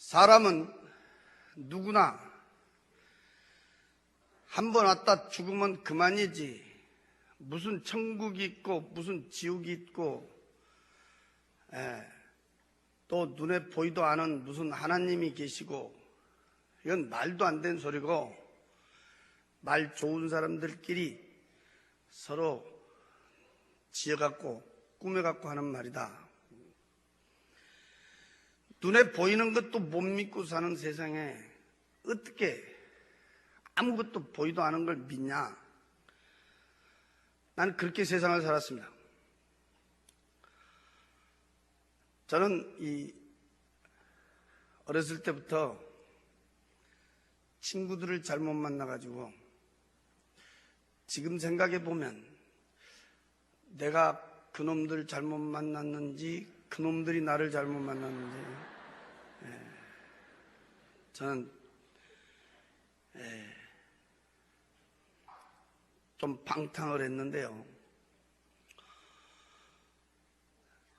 사람은 누구나 한 번 왔다 죽으면 그만이지. 무슨 천국이 있고 무슨 지옥이 있고 또 눈에 보이도 않은 무슨 하나님이 계시고, 이건 말도 안 되는 소리고, 말 좋은 사람들끼리 서로 지어갖고 꾸며갖고 하는 말이다. 눈에 보이는 것도 못 믿고 사는 세상에 어떻게 아무것도 보이도 않은 걸 믿냐? 나는 그렇게 세상을 살았습니다. 저는 어렸을 때부터 친구들을 잘못 만나가지고, 지금 생각해보면 내가 그놈들 잘못 만났는지 그놈들이 나를 잘못 만났는지, 저는 좀 방탕을 했는데요.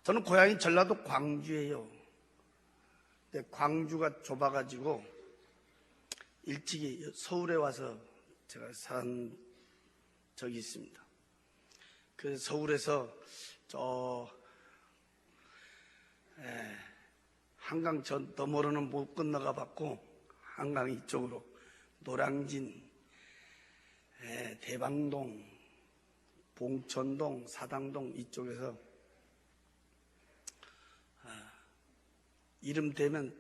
저는 고향이 전라도 광주예요. 근데 광주가 좁아가지고 일찍이 서울에 와서 제가 산 적이 있습니다. 그래서 서울에서 한강 저 너머로는 못 건너가 봤고, 한강 이쪽으로 노량진, 대방동, 봉천동, 사당동 이쪽에서 이름 되면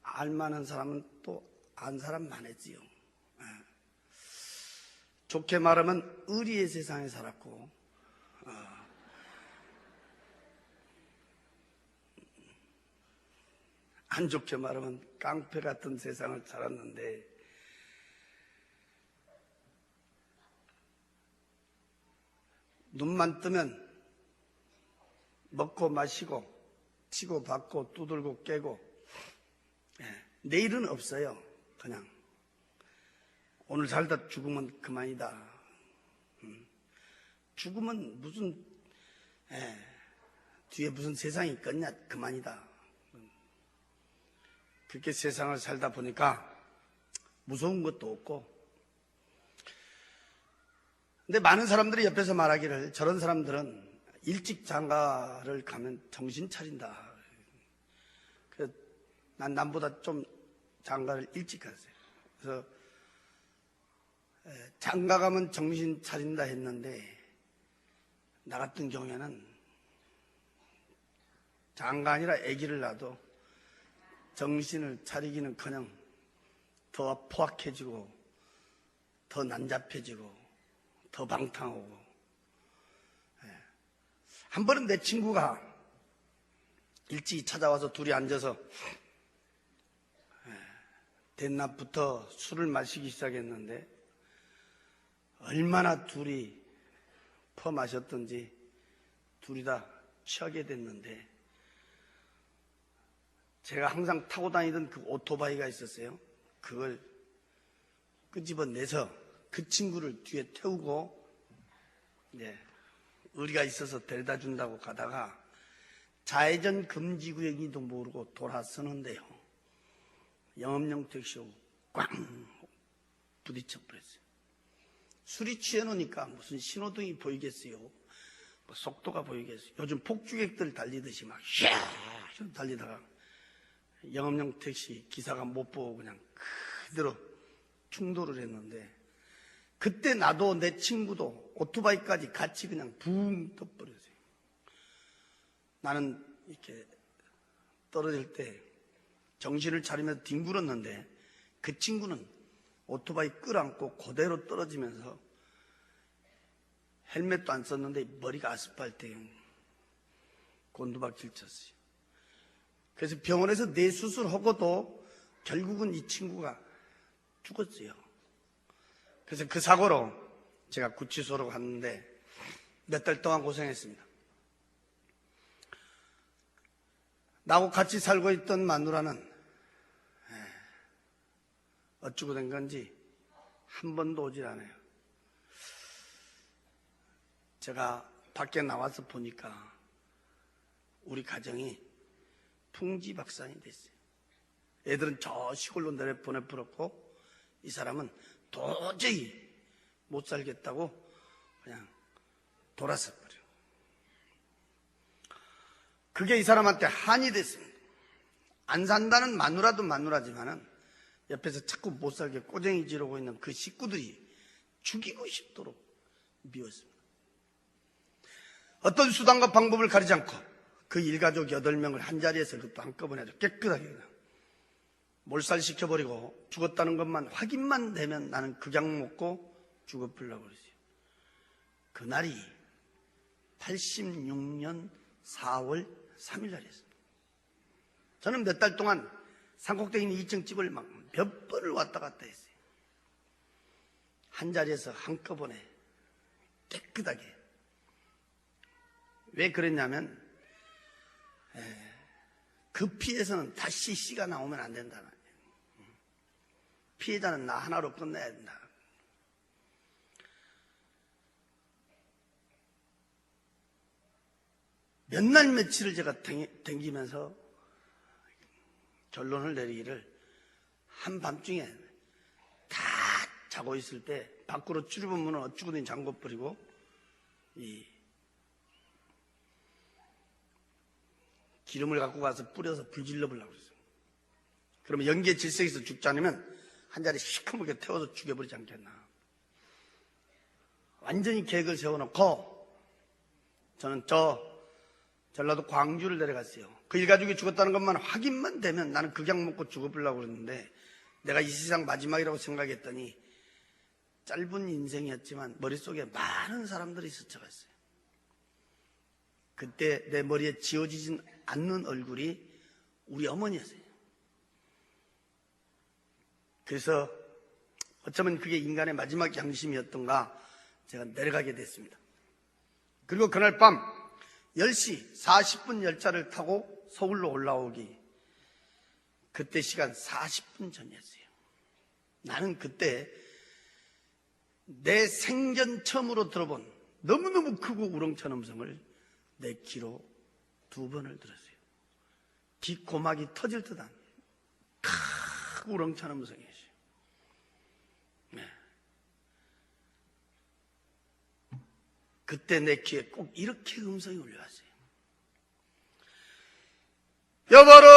알만한 사람은 또 안 사람 많았지요. 좋게 말하면 의리의 세상에 살았고, 안 좋게 말하면 깡패 같은 세상을 살았는데, 눈만 뜨면 먹고 마시고 치고 받고 두들고 깨고, 내일은 없어요. 그냥 오늘 살다 죽으면 그만이다. 죽으면 무슨 뒤에 무슨 세상이 있겠냐, 그만이다. 그렇게 세상을 살다 보니까 무서운 것도 없고, 근데 많은 사람들이 옆에서 말하기를, 저런 사람들은 일찍 장가를 가면 정신 차린다. 그래서 난 남보다 좀 장가를 일찍 갔어요. 그래서 장가 가면 정신 차린다 했는데, 나 같은 경우에는 장가 아니라 아기를 낳아도 정신을 차리기는커녕 더 포악해지고 더 난잡해지고 더 방탕하고. 한 번은 내 친구가 일찍 찾아와서 둘이 앉아서 대낮부터 술을 마시기 시작했는데, 얼마나 둘이 퍼마셨던지 둘이 다 취하게 됐는데, 제가 항상 타고 다니던 그 오토바이가 있었어요. 그걸 끄집어내서 그 친구를 뒤에 태우고 의리가 있어서 데려다 준다고 가다가 좌회전 금지구역인지도 모르고 돌아서는데요, 영업용 택시하고 꽝 부딪혀 버렸어요. 술이 취해놓으니까 무슨 신호등이 보이겠어요? 뭐 속도가 보이겠어요? 요즘 폭주객들 달리듯이 막 샤 달리다가 영업용 택시 기사가 못 보고 그냥 그대로 충돌을 했는데, 그때 나도 내 친구도 오토바이까지 같이 그냥 붕 떠버렸어요. 나는 이렇게 떨어질 때 정신을 차리면서 뒹굴었는데, 그 친구는 오토바이 끌어안고 그대로 떨어지면서 헬멧도 안 썼는데 머리가 아스팔트에 곤두박질 쳤어요. 그래서 병원에서 뇌수술하고도 결국은 이 친구가 죽었어요. 그래서 그 사고로 제가 구치소로 갔는데 몇 달 동안 고생했습니다. 나하고 같이 살고 있던 마누라는 어쩌고 된 건지 한 번도 오질 않아요. 제가 밖에 나와서 보니까 우리 가정이 풍지박산이 됐어요. 애들은 저 시골로 보내버렸고 이 사람은 도저히 못 살겠다고 그냥 돌아서 버려. 그게 이 사람한테 한이 됐습니다. 안 산다는 마누라도 마누라지만은 옆에서 자꾸 못 살게 꼬쟁이 지르고 있는 그 식구들이 죽이고 싶도록 미웠습니다. 어떤 수단과 방법을 가리지 않고 그 일가족 8명을 한자리에서 그것도 한꺼번에 아주 깨끗하게 몰살시켜버리고 죽었다는 것만 확인만 되면 나는 극약 먹고 죽어버리려고 그랬어요. 그날이 86년 4월 3일 날이었습니다. 저는 몇 달 동안 산꼭대기 있는 2층 집을 막 몇 번을 왔다 갔다 했어요. 한자리에서 한꺼번에 깨끗하게. 왜 그랬냐면 그 피해서는 다시 씨가 나오면 안 된다는 거예요. 피해자는 나 하나로 끝내야 된다. 몇 날 며칠을 제가 댕기면서 결론을 내리기를 한밤중에 다 자고 있을 때 밖으로 출입문 문을 어쩌고든 잠궈버리고 이 기름을 갖고 가서 뿌려서 불 질러보려고 그랬어요. 그러면 연기의 질색에서 죽지 않으면 한 자리 시커멓게 태워서 죽여버리지 않겠나. 완전히 계획을 세워놓고 저는 전라도 광주를 내려갔어요. 그 일가족이 죽었다는 것만 확인만 되면 나는 극약 먹고 죽어보려고 그랬는데 내가 이 세상 마지막이라고 생각했더니 짧은 인생이었지만 머릿속에 많은 사람들이 스쳐갔어요. 그때 내 머리에 지워지진 않는 얼굴이 우리 어머니였어요. 그래서 어쩌면 그게 인간의 마지막 양심이었던가 제가 내려가게 됐습니다. 그리고 그날 밤 10시 40분 열차를 타고 서울로 올라오기 그때 시간 40분 전이었어요. 나는 그때 내 생전 처음으로 들어본 너무너무 크고 우렁찬 음성을 내 귀로 2번을 들었어요. 뒷고막이 터질 듯한 크고 우렁찬 음성이었어요. 네. 그때 내 귀에 꼭 이렇게 음성이 울려왔어요. 여보로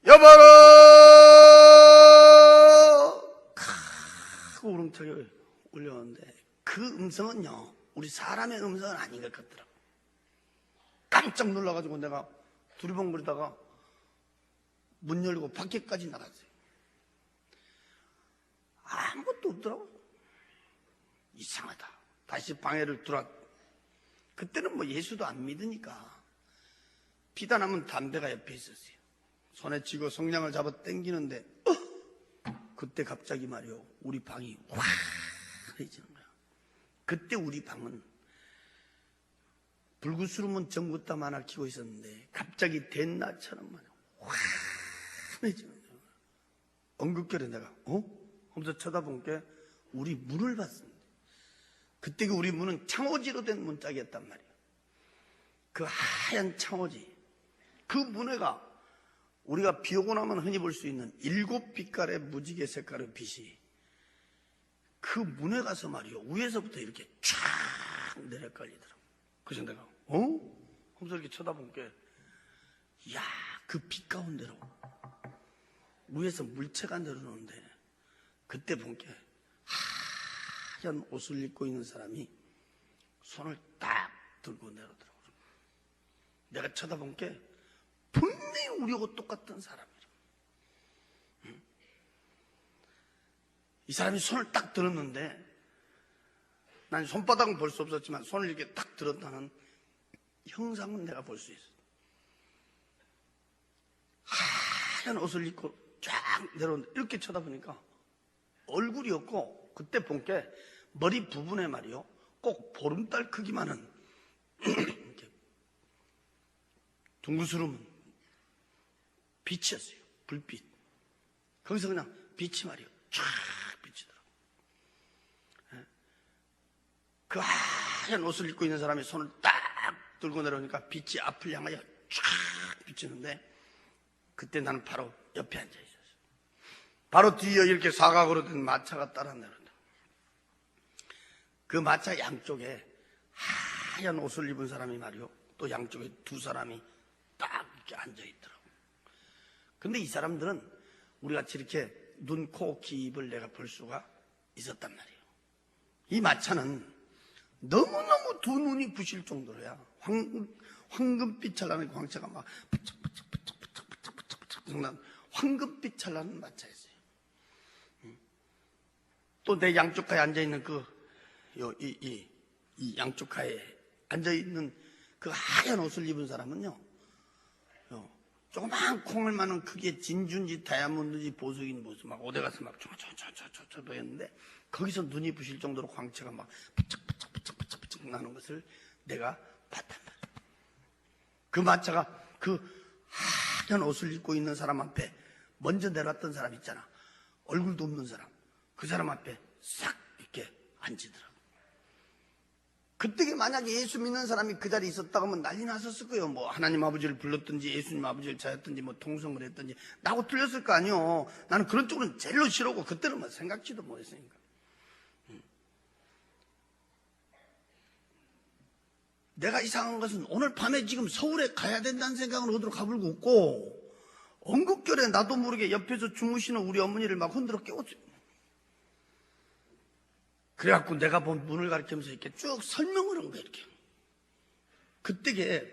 여보로 크고 우렁차게 울려오는데 그 음성은요 우리 사람의 음성은 아닌 것 같더라고요. 깜짝 놀라가지고 내가 두리번거리다가 문 열고 밖에까지 나갔어요. 아무것도 없더라고요. 이상하다. 다시 방에를 그때는 뭐 예수도 안 믿으니까 비단하면 담배가 옆에 있었어요. 손에 쥐고 성냥을 잡아 당기는데 그때 갑자기 말이요 우리 방이 화해지는 거야. 그때 우리 방은 불구스름은 전구땀 하나 켜고 있었는데 갑자기 된나처럼 말이요 화해지는 거야. 엉극결에 내가 하면서 쳐다본 게 우리 문을 봤습니다. 그때 그 우리 문은 창호지로 된 문짝이었단 말이에요. 그 하얀 창호지 그 문에가 우리가 비 오고 나면 흔히 볼 수 있는 7빛깔의 무지개 색깔의 빛이 그 문에 가서 말이요 위에서부터 이렇게 쫙 내려깔리더라고. 그래서 내가 하면서 이렇게 쳐다본 게 야, 그 빛 가운데로 위에서 물체가 내려오는데 그때 본 게 하얀 옷을 입고 있는 사람이 손을 딱 들고 내려오더라고요. 내가 쳐다본 게 분명히 우리하고 똑같은 사람이라. 이 사람이 손을 딱 들었는데 난 손바닥은 볼 수 없었지만 손을 이렇게 딱 들었다는 형상은 내가 볼 수 있어. 하얀 옷을 입고 쫙 내려오는데 이렇게 쳐다보니까 얼굴이 없고 그때 본 게 머리 부분에 말이요 꼭 보름달 크기만한 이렇게 둥그스름은 빛이었어요. 불빛. 거기서 그냥 빛이 말이요 쫙 비치더라고요. 그 하얀 옷을 입고 있는 사람이 손을 딱 들고 내려오니까 빛이 앞을 향하여 쫙 비치는데 그때 나는 바로 옆에 앉아 있었어요. 바로 뒤에 이렇게 사각으로 된 마차가 따라 내려온다. 그 마차 양쪽에 하얀 옷을 입은 사람이 말이요, 또 양쪽에 두 사람이 딱 이렇게 앉아 있더라고. 근데 이 사람들은 우리같이 이렇게 눈, 코, 귀, 입을 내가 볼 수가 있었단 말이에요. 이 마차는 너무너무 두 눈이 부실 정도로야. 황금빛 찰나는 광채가 막 부쩍부쩍 황금빛 찰나는 마차였어요. 또 내 양쪽 가에 앉아있는 이 양쪽 가에 앉아있는 그 하얀 옷을 입은 사람은요, 조그만 콩을 마는 크기의 진주인지 다이아몬드인지 보석인 모습, 막 어디 가서 막 촤촤촤촤촤 보였는데, 거기서 눈이 부실 정도로 광채가 막 부쩍부쩍 나는 것을 내가 봤단 말이야. 그 마차가 그 하얀 옷을 입고 있는 사람 앞에 먼저 내려왔던 사람 있잖아. 얼굴도 없는 사람. 그 사람 앞에 싹 이렇게 앉으더라고. 그때 만약에 예수 믿는 사람이 그 자리에 있었다고 하면 난리 났었을 거예요. 뭐 하나님 아버지를 불렀든지 예수님 아버지를 찾았든지 뭐 통성을 했든지 나하고 틀렸을 거 아니에요. 나는 그런 쪽은 제일로 싫어하고 그때는 뭐 생각지도 못했으니까. 내가 이상한 것은 오늘 밤에 지금 서울에 가야 된다는 생각은 어디로 가불고 없고, 엉극결에 나도 모르게 옆에서 주무시는 우리 어머니를 막 흔들어 깨웠어요. 그래갖고 내가 본 문을 가리키면서 이렇게 쭉 설명을 한 거야, 이렇게. 그때게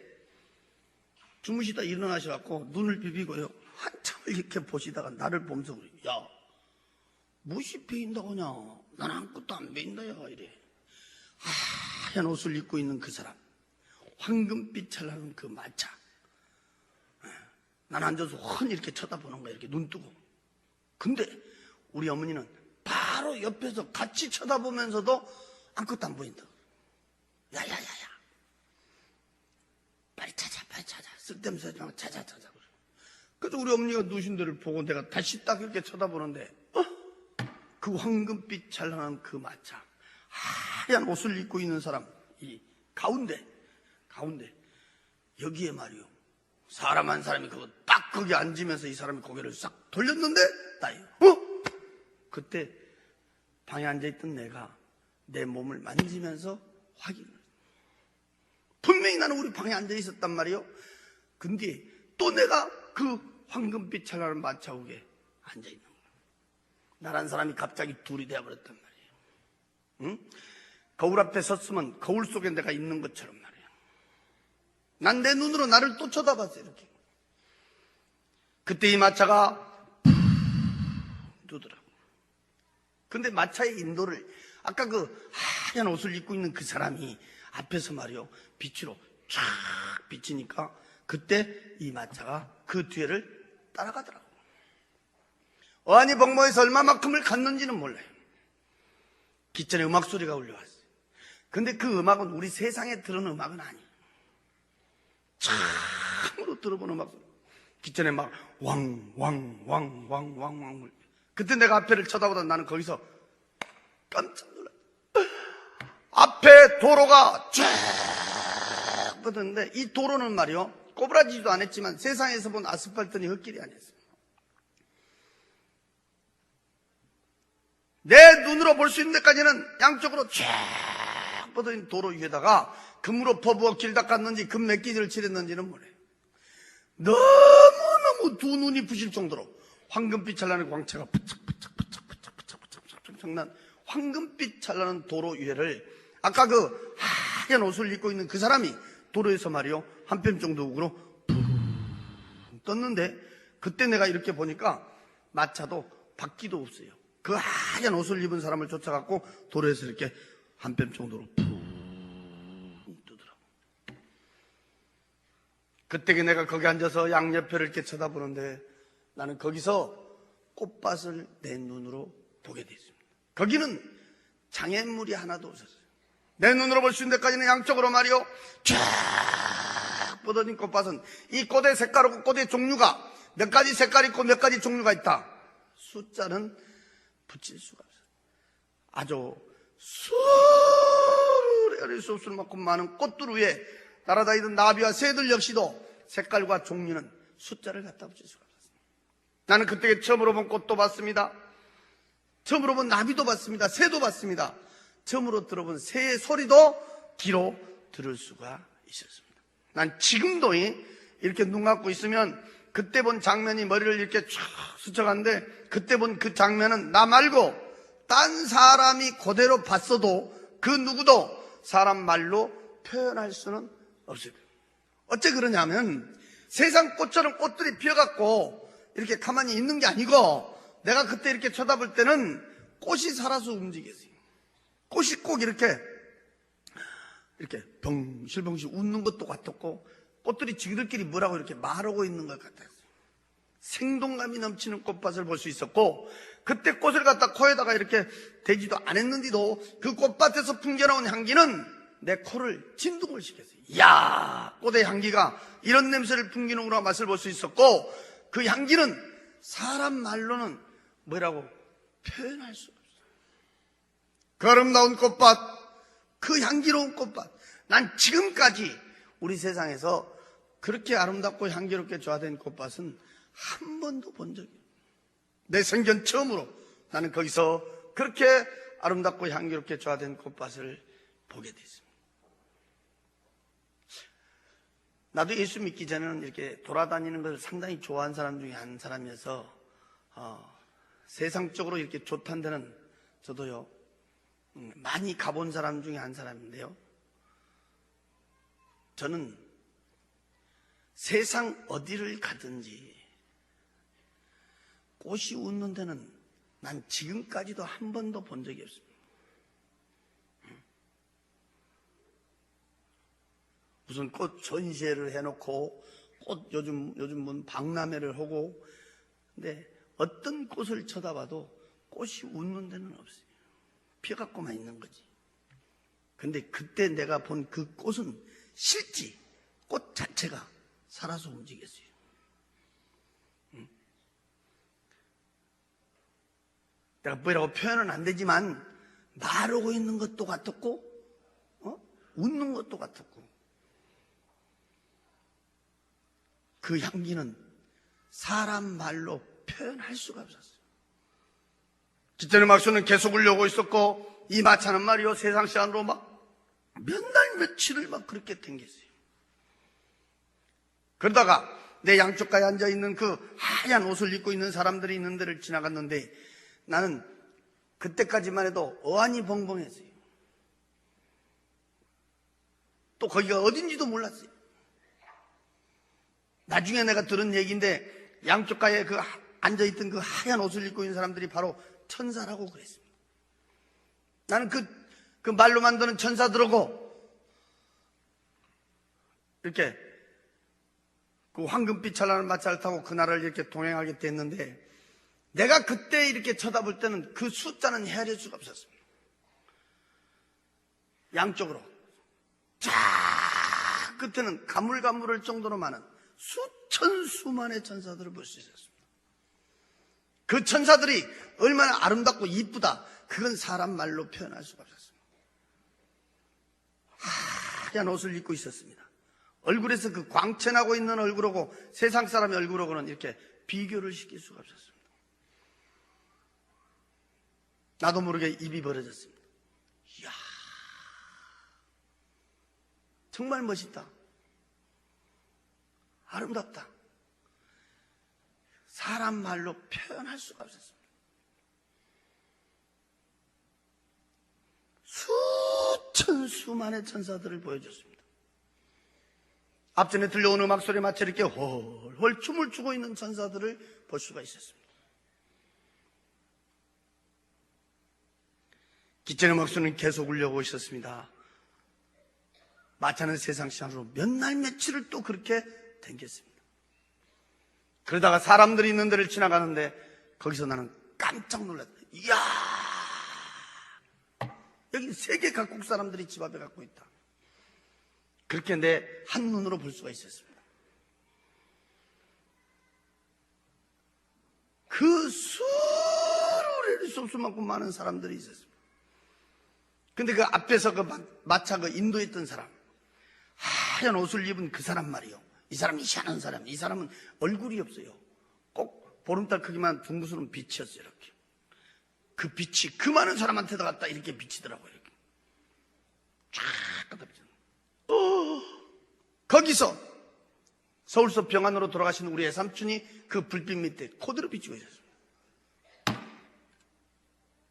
주무시다 일어나셔갖고 눈을 비비고요, 한참을 이렇게 보시다가 나를 보면서 그래요. 야, 무엇이 베인다고 하냐? 난 아무것도 안 베인다, 야, 이래. 하얀 옷을 입고 있는 그 사람, 황금빛 찰나는 그 마차. 난 앉아서 훤히 이렇게 쳐다보는 거야, 이렇게 눈 뜨고. 근데 우리 어머니는 바로 옆에서 같이 쳐다보면서도 아무것도 안 보인다. 야야야야, 빨리 찾아. 쓸데없는 소리 말고 찾아. 그래서 우리 어머니가 누신 데를 보고 내가 다시 딱 이렇게 쳐다보는데, 그 황금빛 찰나는 그 마차, 하얀 옷을 입고 있는 사람, 이 가운데 여기에 말이요, 사람 한 사람이 그거 딱 거기 앉으면서 이 사람이 고개를 싹 돌렸는데 나예요. 그때 방에 앉아있던 내가 내 몸을 만지면서 확인을 했어요. 분명히 나는 우리 방에 앉아있었단 말이에요. 근데 또 내가 그 황금빛 찰나는 마차옥에 앉아있는 거예요. 나란 사람이 갑자기 둘이 되어버렸단 말이에요. 응? 거울 앞에 섰으면 거울 속에 내가 있는 것처럼 말이에요. 난 내 눈으로 나를 또 쳐다봤어요, 이렇게. 그때 이 마차가 뜨더라고. 근데 마차의 인도를, 아까 그 하얀 옷을 입고 있는 그 사람이 앞에서 말이요, 빛으로 쫙 비치니까 그때 이 마차가 그 뒤를 따라가더라고. 어안이 벙벙해서 얼마만큼을 갔는지는 몰라요. 기천에 음악 소리가 울려왔어요. 근데 그 음악은 우리 세상에 들은 음악은 아니에요. 참으로 들어본 음악 소리. 기천에 막 왕. 그때 내가 앞에를 쳐다보다 나는 거기서 깜짝 놀랐어요. 앞에 도로가 쫙 뻗었는데 이 도로는 말이요, 꼬부라지지도 않았지만 세상에서 본 아스팔트니 흙길이 아니었어요. 내 눈으로 볼 수 있는 데까지는 양쪽으로 쫙 뻗어있는 도로 위에다가 금으로 퍼부어 길 닦았는지 금 몇 기를 칠했는지는 모르요. 너무너무 두 눈이 부실 정도로 황금빛 찰나는 광채가 부쩍부쩍 난 황금빛 찰나는 도로 위에를 아까 그 하얀 옷을 입고 있는 그 사람이 도로에서 말이요, 한 뼘 정도 우로 떴는데, 그때 내가 이렇게 보니까 마차도 바퀴도 없어요. 그 하얀 옷을 입은 사람을 쫓아갖고 도로에서 이렇게 한 뼘 정도로 뜨더라고. 그때 내가 거기 앉아서 양옆에를 이렇게 쳐다보는데 나는 거기서 꽃밭을 내 눈으로 보게 됐습니다. 거기는 장애물이 하나도 없었어요. 내 눈으로 볼 수 있는 데까지는 양쪽으로 말이요, 쫙 뻗어진 꽃밭은 이 꽃의 색깔하고 꽃의 종류가 몇 가지 색깔이 있고 몇 가지 종류가 있다. 숫자는 붙일 수가 없어요. 아주 수레 수 없을 만큼 많은 꽃들 위에 날아다니던 나비와 새들 역시도 색깔과 종류는 숫자를 갖다 붙일 수가 없었습니다. 나는 그때 처음으로 본 꽃도 봤습니다. 처음으로 본 나비도 봤습니다. 새도 봤습니다. 처음으로 들어본 새의 소리도 귀로 들을 수가 있었습니다. 난 지금도 이렇게 눈 감고 있으면 그때 본 장면이 머리를 이렇게 쫙 스쳐가는데, 그때 본 그 장면은 나 말고 딴 사람이 그대로 봤어도 그 누구도 사람 말로 표현할 수는 없어요. 어째 그러냐면 세상 꽃처럼 꽃들이 피어갖고 이렇게 가만히 있는 게 아니고, 내가 그때 이렇게 쳐다볼 때는 꽃이 살아서 움직였어요. 꽃이 꼭 이렇게 병실병실 웃는 것도 같았고, 꽃들이 지들끼리 뭐라고 이렇게 말하고 있는 것 같았어요. 생동감이 넘치는 꽃밭을 볼 수 있었고, 그때 꽃을 갖다 코에다가 이렇게 대지도 안 했는데도 그 꽃밭에서 풍겨나온 향기는 내 코를 진동을 시켰어요. 이야, 꽃의 향기가 이런 냄새를 풍기는구나 맛을 볼 수 있었고, 그 향기는 사람 말로는 뭐라고 표현할 수가 없어요. 그 아름다운 꽃밭, 그 향기로운 꽃밭, 난 지금까지 우리 세상에서 그렇게 아름답고 향기롭게 조화된 꽃밭은 한 번도 본 적이 없어요. 내 생전 처음으로 나는 거기서 그렇게 아름답고 향기롭게 조화된 꽃밭을 보게 됐습니다. 나도 예수 믿기 전에는 이렇게 돌아다니는 것을 상당히 좋아하는 사람 중에 한 사람이어서 세상적으로 이렇게 좋다는 데는 저도요 많이 가본 사람 중에 한 사람인데요, 저는 세상 어디를 가든지 꽃이 웃는 데는 난 지금까지도 한 번도 본 적이 없습니다. 무슨 꽃 전시회를 해놓고 꽃 요즘은 박람회를 하고, 근데 어떤 꽃을 쳐다봐도 꽃이 웃는 데는 없어요. 피어갖고만 있는 거지. 근데 그때 내가 본 그 꽃은 실제 꽃 자체가 살아서 움직였어요. 내가 뭐라고 표현은 안 되지만 말하고 있는 것도 같았고 웃는 것도 같았고, 그 향기는 사람 말로 표현할 수가 없었어요. 기태는 막수는 계속 울려오고 있었고, 이 마차는 말이요 세상 시간으로 막 몇 날 며칠을 막 그렇게 댕겼어요. 그러다가 내 양쪽가에 앉아있는 그 하얀 옷을 입고 있는 사람들이 있는 데를 지나갔는데, 나는 그때까지만 해도 어안이 벙벙했어요. 또 거기가 어딘지도 몰랐어요. 나중에 내가 들은 얘기인데, 양쪽가에 그 앉아있던 그 하얀 옷을 입고 있는 사람들이 바로 천사라고 그랬습니다. 나는 그 말로 만드는 천사들하고 이렇게 그 황금빛 찬란한 마차를 타고 그날을 이렇게 동행하게 됐는데, 내가 그때 이렇게 쳐다볼 때는 그 숫자는 헤아릴 수가 없었습니다. 양쪽으로 쫙 끝에는 가물가물할 정도로 많은 수천 수만의 천사들을 볼 수 있었습니다. 그 천사들이 얼마나 아름답고 이쁘다, 그건 사람 말로 표현할 수가 없었습니다. 하얀 옷을 입고 있었습니다. 얼굴에서 그 광채나고 있는 얼굴하고 세상 사람의 얼굴하고는 이렇게 비교를 시킬 수가 없었습니다. 나도 모르게 입이 벌어졌습니다. 이야, 정말 멋있다, 아름답다. 사람 말로 표현할 수가 없었습니다. 수천 수만의 천사들을 보여줬습니다. 앞전에 들려오는 음악 소리에 맞춰 이렇게 홀홀 춤을 추고 있는 천사들을 볼 수가 있었습니다. 기전의 목소리는 계속 울려오고 있었습니다. 마차는 세상 시간으로 몇 날 며칠을 또 그렇게 댕겼습니다. 그러다가 사람들이 있는 데를 지나가는데, 거기서 나는 깜짝 놀랐다. 이야, 여기 세계 각국 사람들이 집 앞에 갖고 있다. 그렇게 내 한눈으로 볼 수가 있었습니다. 그 수를 수 없을 만큼 많은 사람들이 있었습니다. 근데 그 앞에서 그 마차 그 인도했던 사람, 하얀 옷을 입은 그 사람 말이요. 이 사람이 희한한 사람. 이 사람은 얼굴이 없어요. 꼭 보름달 크기만 둥그스는 빛이었어요. 이렇게. 그 빛이 그 많은 사람한테 갔다 이렇게 비치더라고요. 이렇게. 쫙 끄덕이잖아요. 거기서 서울서 병안으로 돌아가신 우리 애삼촌이 그 불빛 밑에 코드로 비치고 있었어요.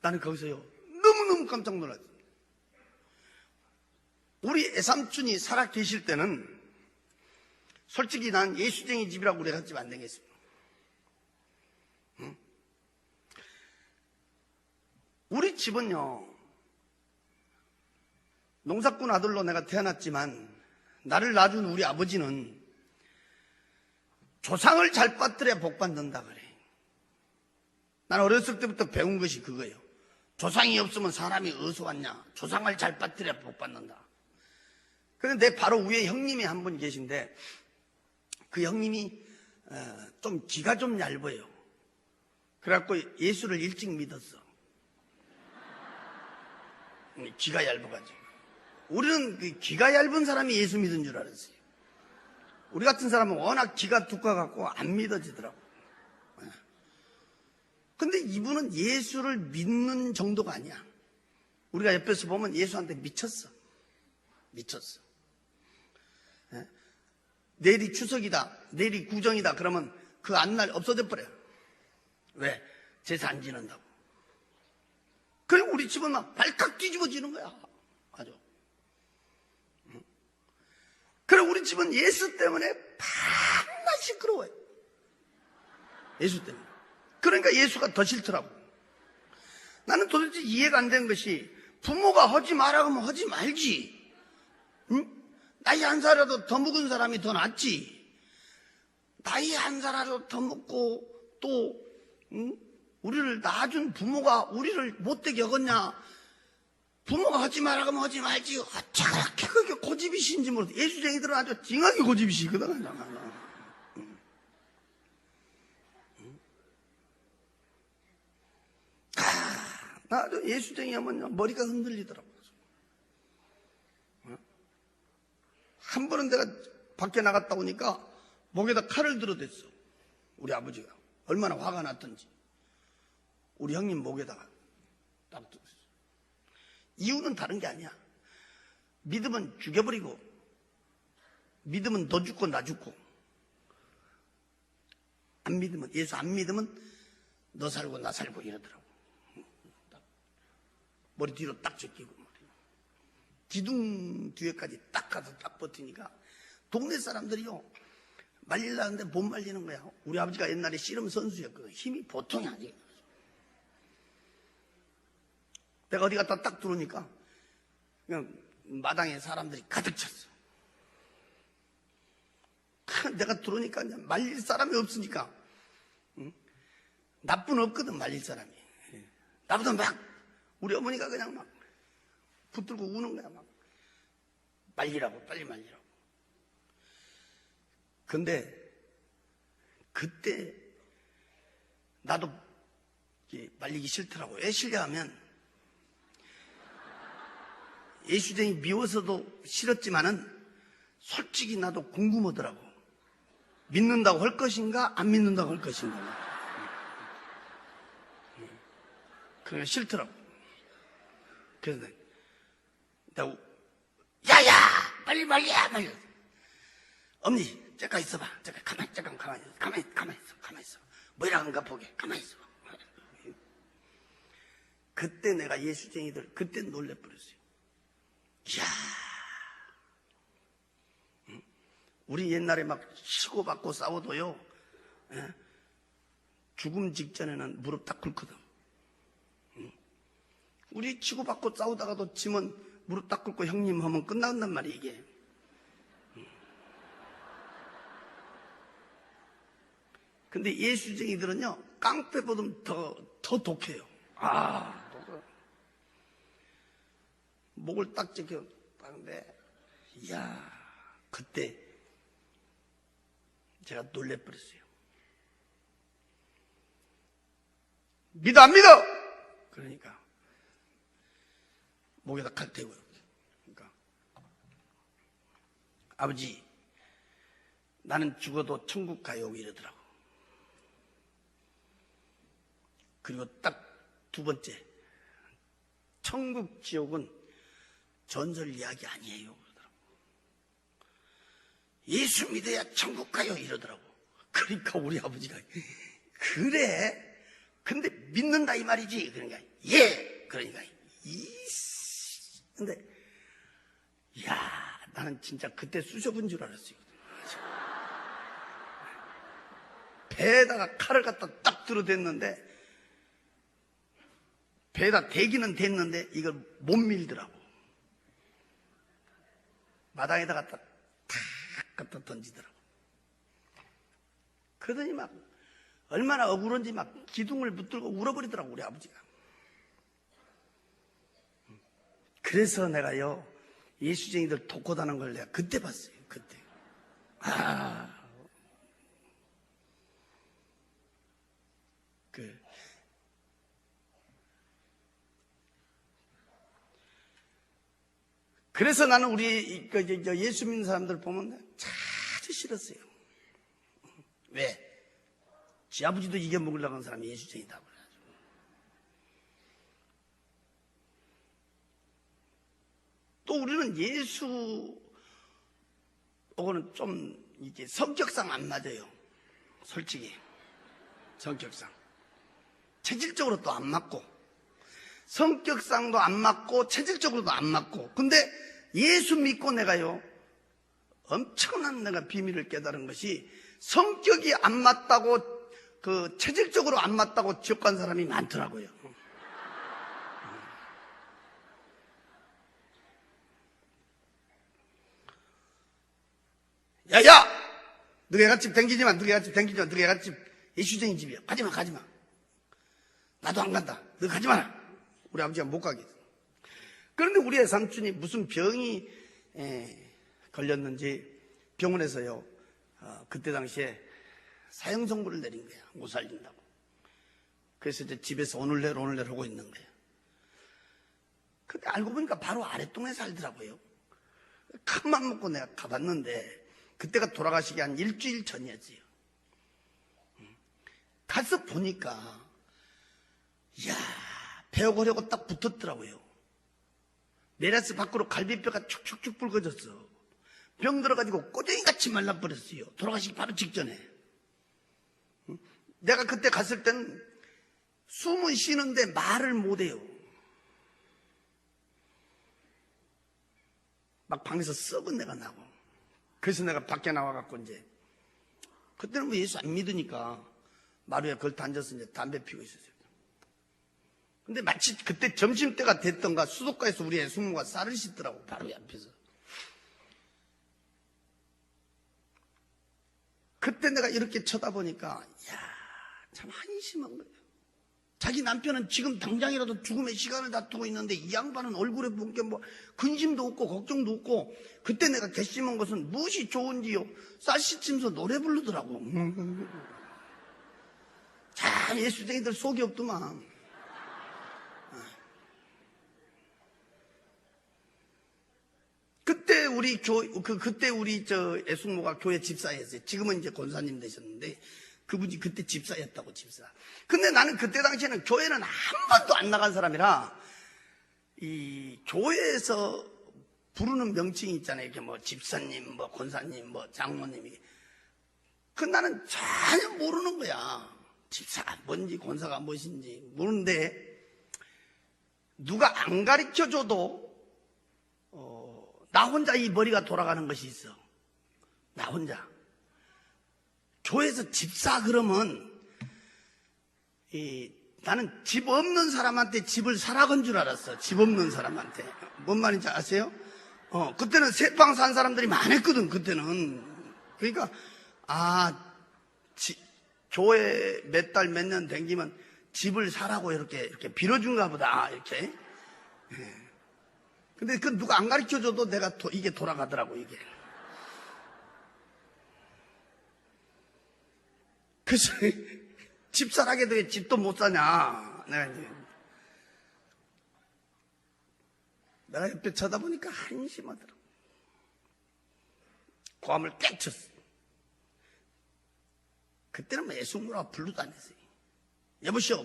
나는 거기서요 너무너무 깜짝 놀랐어요. 우리 애삼촌이 살아 계실 때는 솔직히 난 예수쟁이 집이라고 우리가 집 안 되겠습니다. 응? 우리 집은요 농사꾼 아들로 내가 태어났지만 나를 낳아준 우리 아버지는 조상을 잘 빠뜨려야 복 받는다 그래. 난 어렸을 때부터 배운 것이 그거예요. 조상이 없으면 사람이 어디서 왔냐. 조상을 잘 빠뜨려야 복 받는다. 그런데 내 바로 위에 형님이 한 분 계신데 그 형님이 좀 기가 좀 얇아요. 그래갖고 예수를 일찍 믿었어. 기가 얇아가지고. 우리는 그 기가 얇은 사람이 예수 믿은 줄 알았어요. 우리 같은 사람은 워낙 기가 두꺼워갖고 안 믿어지더라고. 근데 이분은 예수를 믿는 정도가 아니야. 우리가 옆에서 보면 예수한테 미쳤어. 미쳤어. 내일이 추석이다, 내일이 구정이다 그러면 그 안날 없어져 버려요. 왜? 제사 안 지낸다고. 그리고 우리 집은 막 발칵 뒤집어지는 거야. 아주. 그리고 우리 집은 예수 때문에 밤낮 시끄러워요. 예수 때문에. 그러니까 예수가 더 싫더라고. 나는 도대체 이해가 안 되는 것이 부모가 하지 말라고 하면 하지 말지. 응? 나이 한 살이라도 더 먹은 사람이 더 낫지. 나이 한 살이라도 더 먹고 또 응? 우리를 낳아준 부모가 우리를 못되게 여겼냐. 부모가 하지 말라고 하면 하지 말지. 어쩌게 그렇게 고집이신지 모르겠어. 예수쟁이들은 아주 찡하게 고집이시거든. 나도 예수쟁이 하면 머리가 흔들리더라고. 한 번은 내가 밖에 나갔다 오니까 목에다 칼을 들어댔어. 우리 아버지가. 얼마나 화가 났던지. 우리 형님 목에다가 딱 들었어. 이유는 다른 게 아니야. 믿으면 죽여버리고, 믿으면 너 죽고 나 죽고, 안 믿으면, 예수 안 믿으면 너 살고 나 살고 이러더라고. 머리 뒤로 딱 제끼고 기둥 뒤에까지 딱 가서 딱 버티니까 동네 사람들이요 말리려는데 못 말리는 거야. 우리 아버지가 옛날에 씨름 선수였거든. 힘이 보통이 아니에요. 내가 어디 갔다 딱 들어오니까 그냥 마당에 사람들이 가득 찼어. 내가 들어오니까 말릴 사람이 없으니까 나쁜 없거든 말릴 사람이. 나보다 막 우리 어머니가 그냥 막 붙들고 우는 거야. 막 말리라고, 빨리 말리라고. 근데 그때 나도 말리기 싫더라고. 왜 싫냐면 예수쟁이 미워서도 싫었지만은 솔직히 나도 궁금하더라고. 믿는다고 할 것인가 안 믿는다고 할 것인가. 그게 싫더라고. 그래서 내가 야야 빨리 말이야 말이야. 엄니 잠깐 있어봐. 잠깐 가만히 있어. 뭐라 한가 보게. 가만히 있어. 그때 내가 예수쟁이들 그때 놀래버렸어요. 이야, 우리 옛날에 막 치고받고 싸워도요, 죽음 직전에는 무릎 딱 꿇거든. 우리 치고받고 싸우다가도 지면 무릎 딱 꿇고 형님 하면 끝난단 말이야, 이게. 근데 예수쟁이들은요, 깡패보다 더 독해요. 독해. 목을 딱 지켜, 딱는데, 이야, 그때 제가 놀래버렸어요. 믿어, 안 믿어? 그러니까, 목에다 칼 대고요. 그러니까, 아버지, 나는 죽어도 천국 가요 이러더라고. 그리고 딱 두 번째, 천국 지옥은 전설 이야기 아니에요 그러더라고. 예수 믿어야 천국 가요 이러더라고. 그러니까 우리 아버지가 그래? 근데 믿는다 이 말이지? 그러니까 예. 그러니까 근데 야, 나는 진짜 그때 쑤셔본 줄 알았어요. 배에다가 칼을 갖다 딱 들어댔는데, 배에다 대기는 됐는데 이걸 못 밀더라고. 마당에다가 탁 갖다 던지더라고. 그러더니 막 얼마나 억울한지 막 기둥을 붙들고 울어버리더라고 우리 아버지가. 그래서 내가요 예수쟁이들 독고다는 걸 내가 그때 봤어요. 그때. 그래서 나는 우리 예수 믿는 사람들 보면 아주 싫었어요. 왜? 지 아버지도 이겨먹으려고 하는 사람이 예수쟁이다 그래가지고. 또 우리는 예수하고는 좀 이게 성격상 안 맞아요. 솔직히 성격상 체질적으로 또 안 맞고, 성격상도 안 맞고 체질적으로도 안 맞고. 근데 예수 믿고 내가요 엄청난 내가 비밀을 깨달은 것이, 성격이 안 맞다고, 체질적으로 안 맞다고 지옥 간 사람이 많더라고요. 야야! 너희 애가집 댕기지 마. 너희 애가집 댕기지 마. 너희 애가집 예수쟁이 집이야. 가지마 가지마. 나도 안 간다. 너 가지 마라. 우리 아버지가 못 가게. 그런데 우리 애삼촌이 무슨 병이 걸렸는지 병원에서요 그때 당시에 사형 선고를 내린 거야. 못 살린다고. 그래서 이제 집에서 오늘 내일 하고 있는 거야. 근데 알고 보니까 바로 아랫동네 살더라고요. 큰맘 먹고 내가 가봤는데 그때가 돌아가시기 한 일주일 전이었지요. 가서 보니까 이야, 배워보려고 딱 붙었더라고요. 메라스 밖으로 갈비뼈가 축축축 붉어졌어. 병 들어가지고 꼬쟁이같이 말라버렸어요. 돌아가시기 바로 직전에. 내가 그때 갔을 땐 숨은 쉬는데 말을 못해요. 막 방에서 썩은 내가 나고. 그래서 내가 밖에 나와갖고 이제, 그때는 뭐 예수 안 믿으니까 마루에 걸터 앉아서 이제 담배 피우고 있었어요. 근데 마치 그때 점심때가 됐던가 수도가에서 우리 애숙모가 쌀을 씻더라고, 바로 옆에서. 그때 내가 이렇게 쳐다보니까, 이야, 참 한심한 거예요. 자기 남편은 지금 당장이라도 죽음의 시간을 다투고 있는데 이 양반은 얼굴에 본 게 뭐 근심도 없고 걱정도 없고. 그때 내가 괘씸한 것은 무엇이 좋은지요, 쌀 씻으면서 노래 부르더라고. 참 예수쟁이들 속이 없더만. 그때 우리 애숙모가 교회 집사였어요. 지금은 이제 권사님 되셨는데 그분이 그때 집사였다고, 집사. 근데 나는 그때 당시에는 교회는 한 번도 안 나간 사람이라, 이 교회에서 부르는 명칭이 있잖아요. 이렇게 뭐 집사님, 뭐 권사님, 뭐 장모님이. 나는 전혀 모르는 거야. 집사가 뭔지 권사가 무엇인지 모르는데, 누가 안 가르쳐줘도 나 혼자 이 머리가 돌아가는 것이 있어. 나 혼자. 교회에서 집사 그러면 나는 집 없는 사람한테 집을 사라 건 줄 알았어. 집 없는 사람한테. 뭔 말인지 아세요? 그때는 새빵 산 사람들이 많았거든. 그때는. 그러니까 교회 몇 달 몇 년 댕기면 집을 사라고 이렇게 빌어준가 보다, 이렇게. 근데 그 누가 안 가르쳐줘도 내가 이게 돌아가더라고, 이게. 그래서 집사라게 돼 집도 못 사냐. 내가 옆에 쳐다보니까 한심하더라고. 고함을 깨쳤어. 그때는 뭐 예수님이라고 불러도 안 했어요. 여보시오.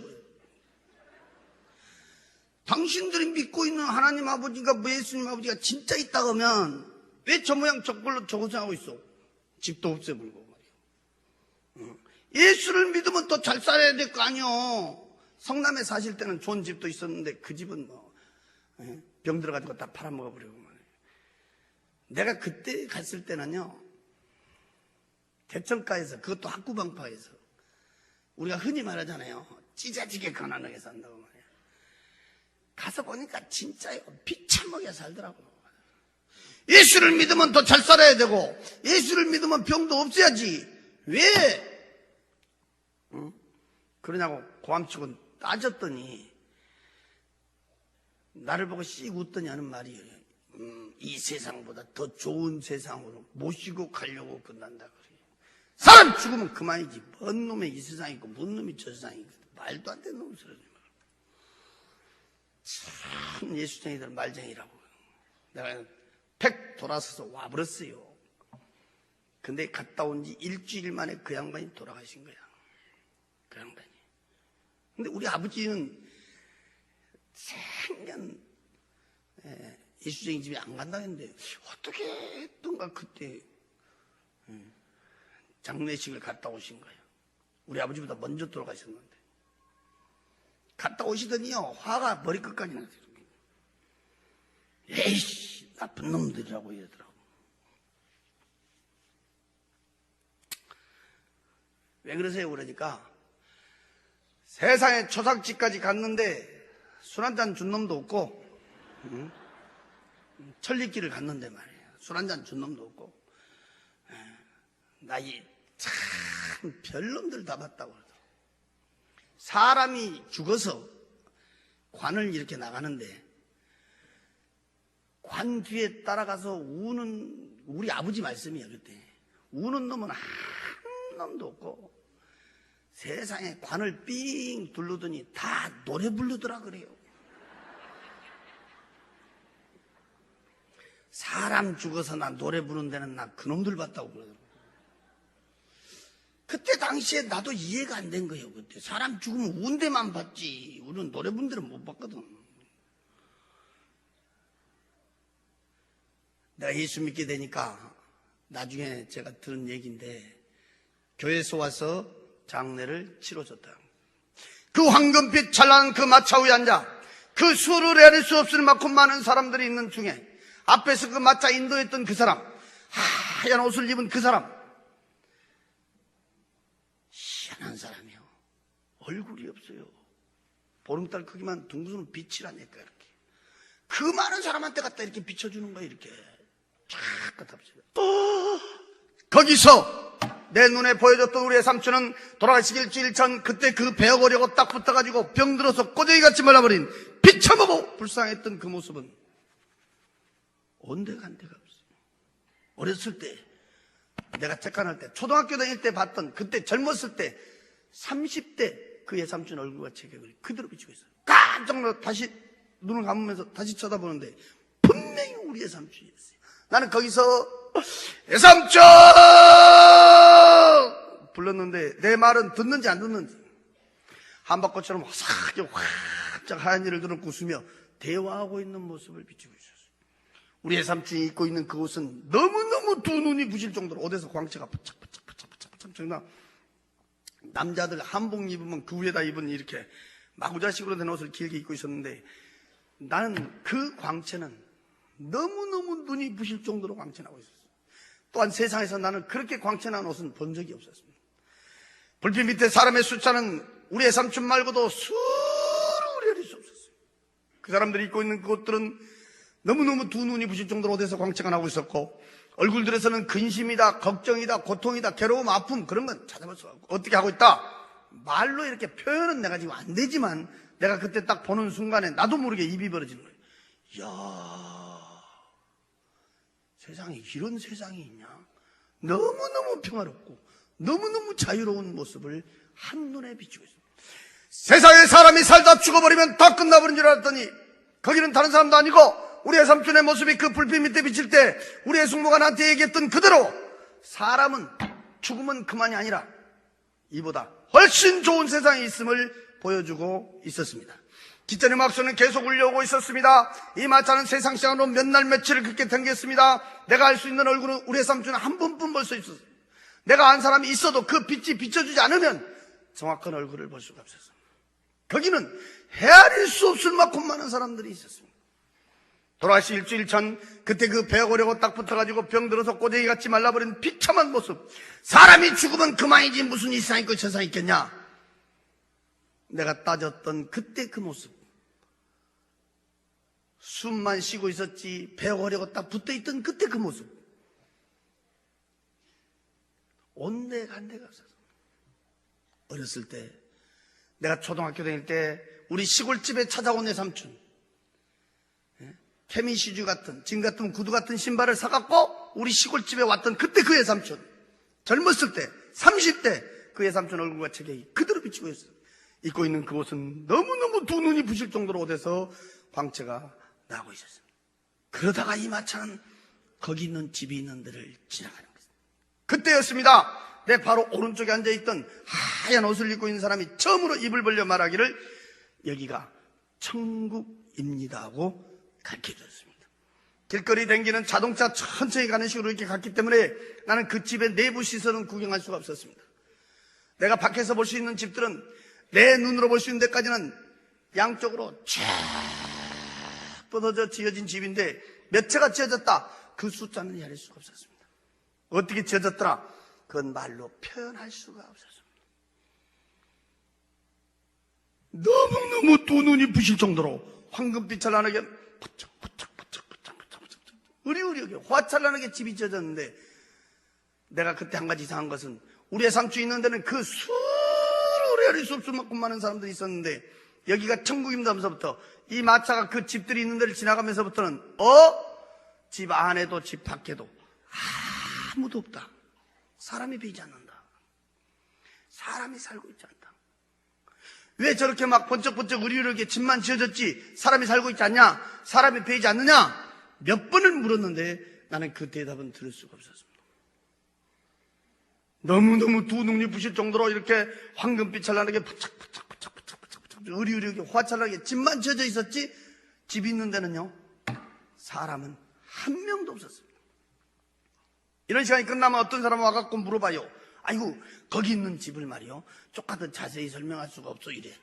당신들이 믿고 있는 하나님 아버지가 뭐 예수님 아버지가 진짜 있다 그러면 왜 저 모양 저걸로 저고생하고 있어? 집도 없애버리고 말이야. 예수를 믿으면 더 잘 살아야 될 거 아니요. 성남에 사실 때는 좋은 집도 있었는데 그 집은 뭐 병 들어가지고 다 팔아먹어버리고 말이야. 내가 그때 갔을 때는요, 대청가에서, 그것도 학구방파에서 우리가 흔히 말하잖아요. 찢어지게 가난하게 산다고 말이야. 가서 보니까 진짜요. 비참하게 살더라고요. 예수를 믿으면 더 잘 살아야 되고 예수를 믿으면 병도 없어야지. 왜? 그러냐고 고함치고 따졌더니 나를 보고 씩 웃더니 하는 말이 이 세상보다 더 좋은 세상으로 모시고 가려고 끝난다 그래요. 사람 죽으면 그만이지. 뭔 놈의 이 세상이 있고 뭔 놈이 저 세상이 있고 말도 안 되는 놈 소리지. 참 예수쟁이들 말쟁이라고. 내가 팩 돌아서서 와버렸어요. 근데 갔다 온 지 일주일 만에 그 양반이 돌아가신 거야. 그 양반이. 근데 우리 아버지는 생년 예수쟁이 집에 안 간다 했는데 어떻게 했던가 그때 장례식을 갔다 오신 거예요. 우리 아버지보다 먼저 돌아가셨는데. 갔다 오시더니요, 화가 머리끝까지 나더라고요. 에이씨, 나쁜 놈들이라고 이러더라고. 왜 그러세요? 그러니까 세상에 초상집까지 갔는데 술 한잔 준 놈도 없고, 천리길을 갔는데 말이에요. 술 한잔 준 놈도 없고, 나이 참 별놈들 다 봤다고 그러더라고. 사람이 죽어서 관을 이렇게 나가는데 관 뒤에 따라가서 우는 우리 아버지 말씀이에요. 그때 우는 놈은 한 놈도 없고 세상에 관을 삥 둘르더니 다 노래 부르더라 그래요. 사람 죽어서 나 노래 부르는 데는 나 그놈들 봤다고 그러더라고요. 그때 당시에 나도 이해가 안 된 거예요. 그때 사람 죽으면 운 데만 봤지 우리는 노래 부르는 데는 못 봤거든. 내가 예수 믿게 되니까 나중에 제가 들은 얘기인데 교회에서 와서 장례를 치러줬다. 그 황금빛 찬란한 그 마차 위에 앉아 그 수를 헤아릴 수 없을 만큼 많은 사람들이 있는 중에 앞에서 그 마차 인도했던 그 사람, 하얀 옷을 입은 그 사람, 희한한 사람이요. 얼굴이 없어요. 보름달 크기만 둥그런 빛이라니까 이렇게. 그 많은 사람한테 갖다 이렇게 비춰주는 거야 이렇게. 쫙 갖다붙여요. 거기서 내 눈에 보여줬던 우리의 삼촌은 돌아가시기 일주일 전 그때 그 베어거려고 딱 붙어가지고 병들어서 꼬쟁이같이 말라버린 비참하고 불쌍했던 그 모습은 온데간데가 없어요. 어렸을 때 내가 착각할 때 초등학교 다닐 때 봤던 그때 젊었을 때 30대 그 예삼촌 얼굴과 체격을 그대로 비추고 있어요. 깜짝 놀라 다시 눈을 감으면서 다시 쳐다보는데 분명히 우리 예삼촌이었어요. 나는 거기서 예삼촌 불렀는데 내 말은 듣는지 안 듣는지 한바꽃처럼 화사하게 활짝 하얀 일을 들은 웃으며 대화하고 있는 모습을 비추고 있었어요. 우리 예삼촌이 입고 있는 그 옷은 너무너무 두 눈이 부실 정도로 옷에서 광채가 바짝바짝바짝바짝 남자들 한복 입으면 그 위에다 입은 이렇게 마구자식으로 된 옷을 길게 입고 있었는데 나는 그 광채는 너무너무 눈이 부실 정도로 광채나고 있었어요. 또한 세상에서 나는 그렇게 광채난 옷은 본 적이 없었습니다. 불빛 밑에 사람의 숫자는 우리 예삼촌 말고도 수를 헤아릴 수 없었어요. 그 사람들이 입고 있는 그 옷들은 너무너무 두 눈이 부실 정도로 옷에서 광채가 나고 있었고 얼굴들에서는 근심이다, 걱정이다, 고통이다, 괴로움, 아픔 그런 건 찾아볼 수 없고 어떻게 하고 있다? 말로 이렇게 표현은 내가 지금 안 되지만 내가 그때 딱 보는 순간에 나도 모르게 입이 벌어지는 거예요. 이야, 세상에 이런 세상이 있냐? 너무너무 평화롭고 너무너무 자유로운 모습을 한눈에 비추고 있습니다. 세상에 사람이 살다 죽어버리면 다 끝나버린 줄 알았더니 거기는 다른 사람도 아니고 우리의 삼촌의 모습이 그 불빛 밑에 비칠 때 우리의 숙모가 나한테 얘기했던 그대로 사람은 죽으면 그만이 아니라 이보다 훨씬 좋은 세상에 있음을 보여주고 있었습니다. 기전의 막소는 계속 울려오고 있었습니다. 이 마차는 세상 시간으로 몇 날 며칠을 그렇게 당겼습니다. 내가 알 수 있는 얼굴은 우리 삼촌은 한 번뿐 볼 수 있었어요. 내가 안 사람이 있어도 그 빛이 비춰주지 않으면 정확한 얼굴을 볼 수가 없었어요. 거기는 헤아릴 수 없을 만큼 많은 사람들이 있었습니다. 돌아가시 일주일 전 그때 그 배고려고 딱 붙어가지고 병들어서 꼬쟁이같이 말라버린 비참한 모습, 사람이 죽으면 그만이지 무슨 이상 있고 저상 있겠냐, 내가 따졌던 그때 그 모습, 숨만 쉬고 있었지 배고려고 딱 붙어있던 그때 그 모습, 온데간데가 없어서. 어렸을 때 내가 초등학교 다닐 때 우리 시골집에 찾아온 내 삼촌, 케미시주 같은, 지금 같은 구두 같은 신발을 사갖고 우리 시골집에 왔던 그때 그 외삼촌, 젊었을 때 30대 그 외삼촌 얼굴과 체격이 그대로 비치고 있어요. 입고 있는 그 옷은 너무너무 두 눈이 부실 정도로 옷에서 광채가 나고 있었어요. 그러다가 이 마차는 거기 있는 집이 있는 데를 지나가는 거예요. 그때였습니다. 내 바로 오른쪽에 앉아있던 하얀 옷을 입고 있는 사람이 처음으로 입을 벌려 말하기를 여기가 천국입니다 하고 가르쳐줬습니다. 길거리 댕기는 자동차 천천히 가는 식으로 이렇게 갔기 때문에 나는 그 집의 내부 시설은 구경할 수가 없었습니다. 내가 밖에서 볼 수 있는 집들은 내 눈으로 볼 수 있는 데까지는 양쪽으로 쫙 뻗어져 지어진 집인데 몇 채가 지어졌다, 그 숫자는 헤아릴 수가 없었습니다. 어떻게 지어졌더라, 그건 말로 표현할 수가 없었습니다. 너무너무 두 눈이 부실 정도로 황금빛 찬란하게 으리으리하게 화찬란하게 집이 지어졌는데, 내가 그때 한 가지 이상한 것은 우리의 삼촌이 있는 데는 그 수를 헤아릴 수 없을 만큼 많은 사람들이 있었는데 여기가 천국입니다 하면서부터 이 마차가 그 집들이 있는 데를 지나가면서부터는 집 안에도 집 밖에도 아무도 없다. 사람이 보이지 않는다. 사람이 살고 있지 않다. 왜 저렇게 막 번쩍번쩍 으리으리하게 집만 지어졌지 사람이 살고 있지 않냐, 사람이 보이지 않느냐, 몇 번을 물었는데 나는 그 대답은 들을 수가 없었습니다. 너무너무 두 눈이 부실 정도로 이렇게 황금빛 찬란하게 부착부착부착부착부착 으리으리하게 화찬하게 집만 지어져 있었지 집 있는 데는요 사람은 한 명도 없었습니다. 이런 시간이 끝나면 어떤 사람은 와갖고 물어봐요. 아이고 거기 있는 집을 말이요 조금 자세히 설명할 수가 없어 이래.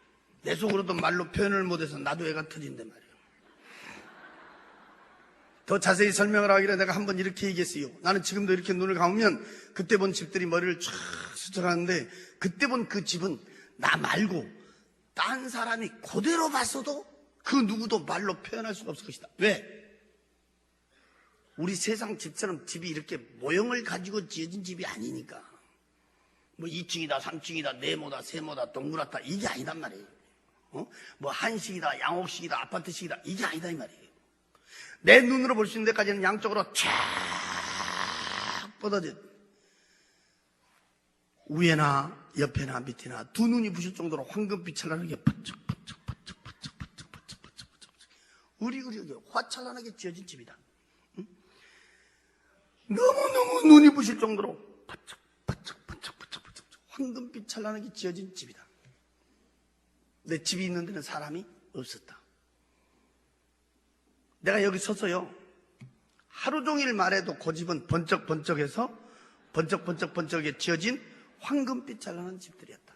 내 속으로도 말로 표현을 못해서 나도 애가 터진대 말이에요. 더 자세히 설명을 하기를 내가 한번 이렇게 얘기했어요. 나는 지금도 이렇게 눈을 감으면 그때 본 집들이 머리를 쫙 스쳐가는데 그때 본 그 집은 나 말고 딴 사람이 그대로 봤어도 그 누구도 말로 표현할 수가 없을 것이다. 왜? 우리 세상 집처럼 집이 이렇게 모형을 가지고 지어진 집이 아니니까. 뭐 2층이다 3층이다 네모다 세모다 동그랗다 이게 아니단 말이에요. 뭐 한식이다 양옥식이다 아파트식이다 이게 아니다 이 말이에요. 내 눈으로 볼 수 있는 데까지는 양쪽으로 쫙 뻗어져 위에나 옆에나 밑에나 두 눈이 부실 정도로 황금빛 찬란하게 으리으리하게 화찬란하게 지어진 집이다. 응? 너무너무 눈이 부실 정도로 황금빛 찬란하게 지어진 집이다. 내 집이 있는 데는 사람이 없었다. 내가 여기 서서요 하루 종일 말해도 그 집은 번쩍번쩍해서 번쩍번쩍번쩍하게 지어진 황금빛 찬란한 집들이었다.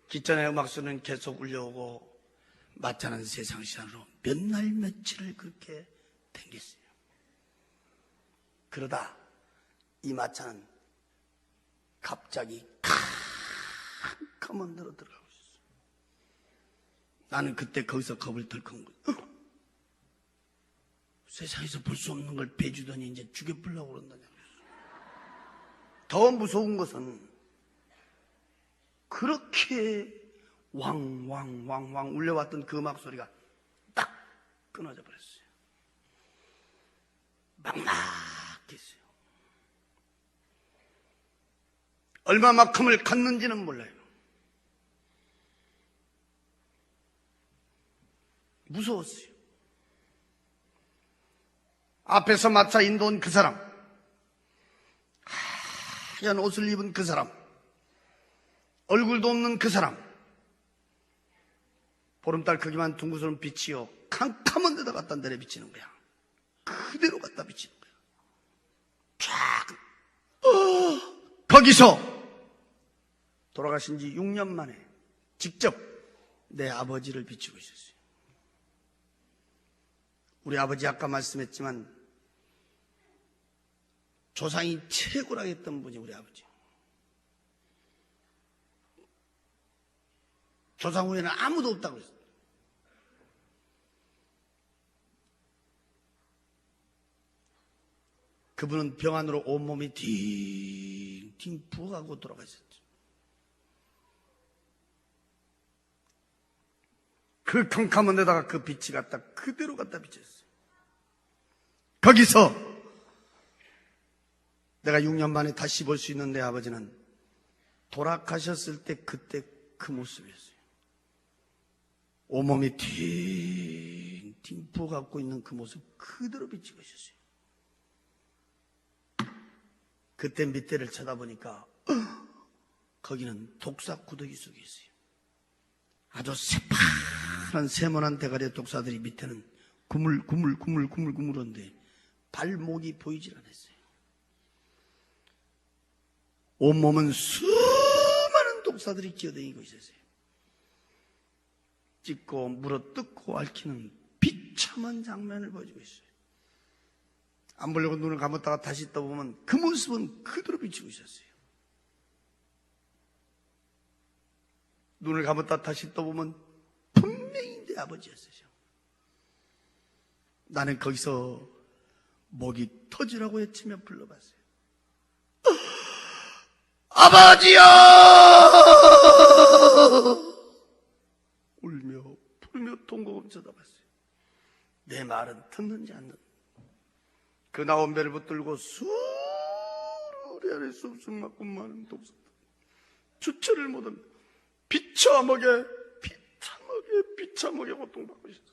기전의 음악수는 계속 울려오고 마차는 세상 시간으로 몇 날 며칠을 그렇게 댕겼어요. 그러다 이 마차는 갑자기 캄캄한 데로 들어가고 있었어요. 나는 그때 거기서 겁을 덜컥 거예요. 세상에서 볼 수 없는 걸 배주더니 이제 죽여보려고 그런다냐. 더 무서운 것은 그렇게 왕왕왕왕 울려왔던 그 음악 소리가 딱 끊어져 버렸어요. 막막했어요. 얼마만큼을 갔는지는 몰라요. 무서웠어요. 앞에서 마차 인도온 그 사람, 하얀 옷을 입은 그 사람, 얼굴도 없는 그 사람, 보름달 크기만 둥그스런 빛이요 캄캄한 데다 갖다 내려비치는 거야. 그대로 갖다 비치는 거야. 쫙. 거기서 돌아가신 지 6년 만에 직접 내 아버지를 비추고 있었어요. 우리 아버지 아까 말씀했지만 조상이 최고라고 했던 분이 우리 아버지. 조상 후에는 아무도 없다고 했어요. 그분은 병안으로 온몸이 딩딩 부어가고 돌아가셨죠. 그 캄캄한 데다가 그 빛이 갖다 그대로 갖다 비쳤어요. 거기서 내가 6년 만에 다시 볼 수 있는 내 아버지는 돌아가셨을 때 그때 그 모습이었어요. 온몸이 딩딩 부어갖고 있는 그 모습 그대로 비치고 있었어요. 그때 밑에를 쳐다보니까 거기는 독사 구더기 속에 있어요. 아주 새파란 세모난 대가리의 독사들이 밑에는 구물구물한데 발목이 보이질 않았어요. 온몸은 수많은 독사들이 기어다니고 있었어요. 찢고 물어뜯고 앓히는 비참한 장면을 보여주고 있어요. 안 보려고 눈을 감았다가 다시 떠보면 그 모습은 그대로 비치고 있었어요. 눈을 감았다 다시 떠보면 분명히 내 아버지였어요. 나는 거기서 목이 터지라고 외치며 불러봤어요. 아버지여! 울며 부르며 통곡을 쳐다봤어요. 내 말은 듣는지 안 듣는지. 그 나온 배를 붙들고 수리 아래 숲속 맞고 많은 독사들 주체를 못한 비참하게 고통받고 있었어.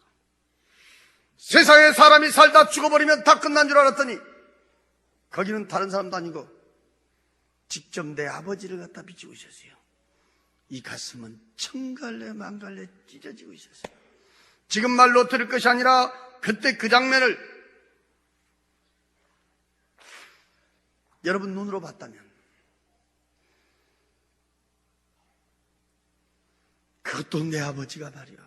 세상에 사람이 살다 죽어버리면 다 끝난 줄 알았더니 거기는 다른 사람도 아니고 직접 내 아버지를 갖다 비추고 있었어요. 이 가슴은 천갈래 만갈래 찢어지고 있었어요. 지금 말로 들을 것이 아니라 그때 그 장면을 여러분 눈으로 봤다면 그것도 내 아버지가 말이야.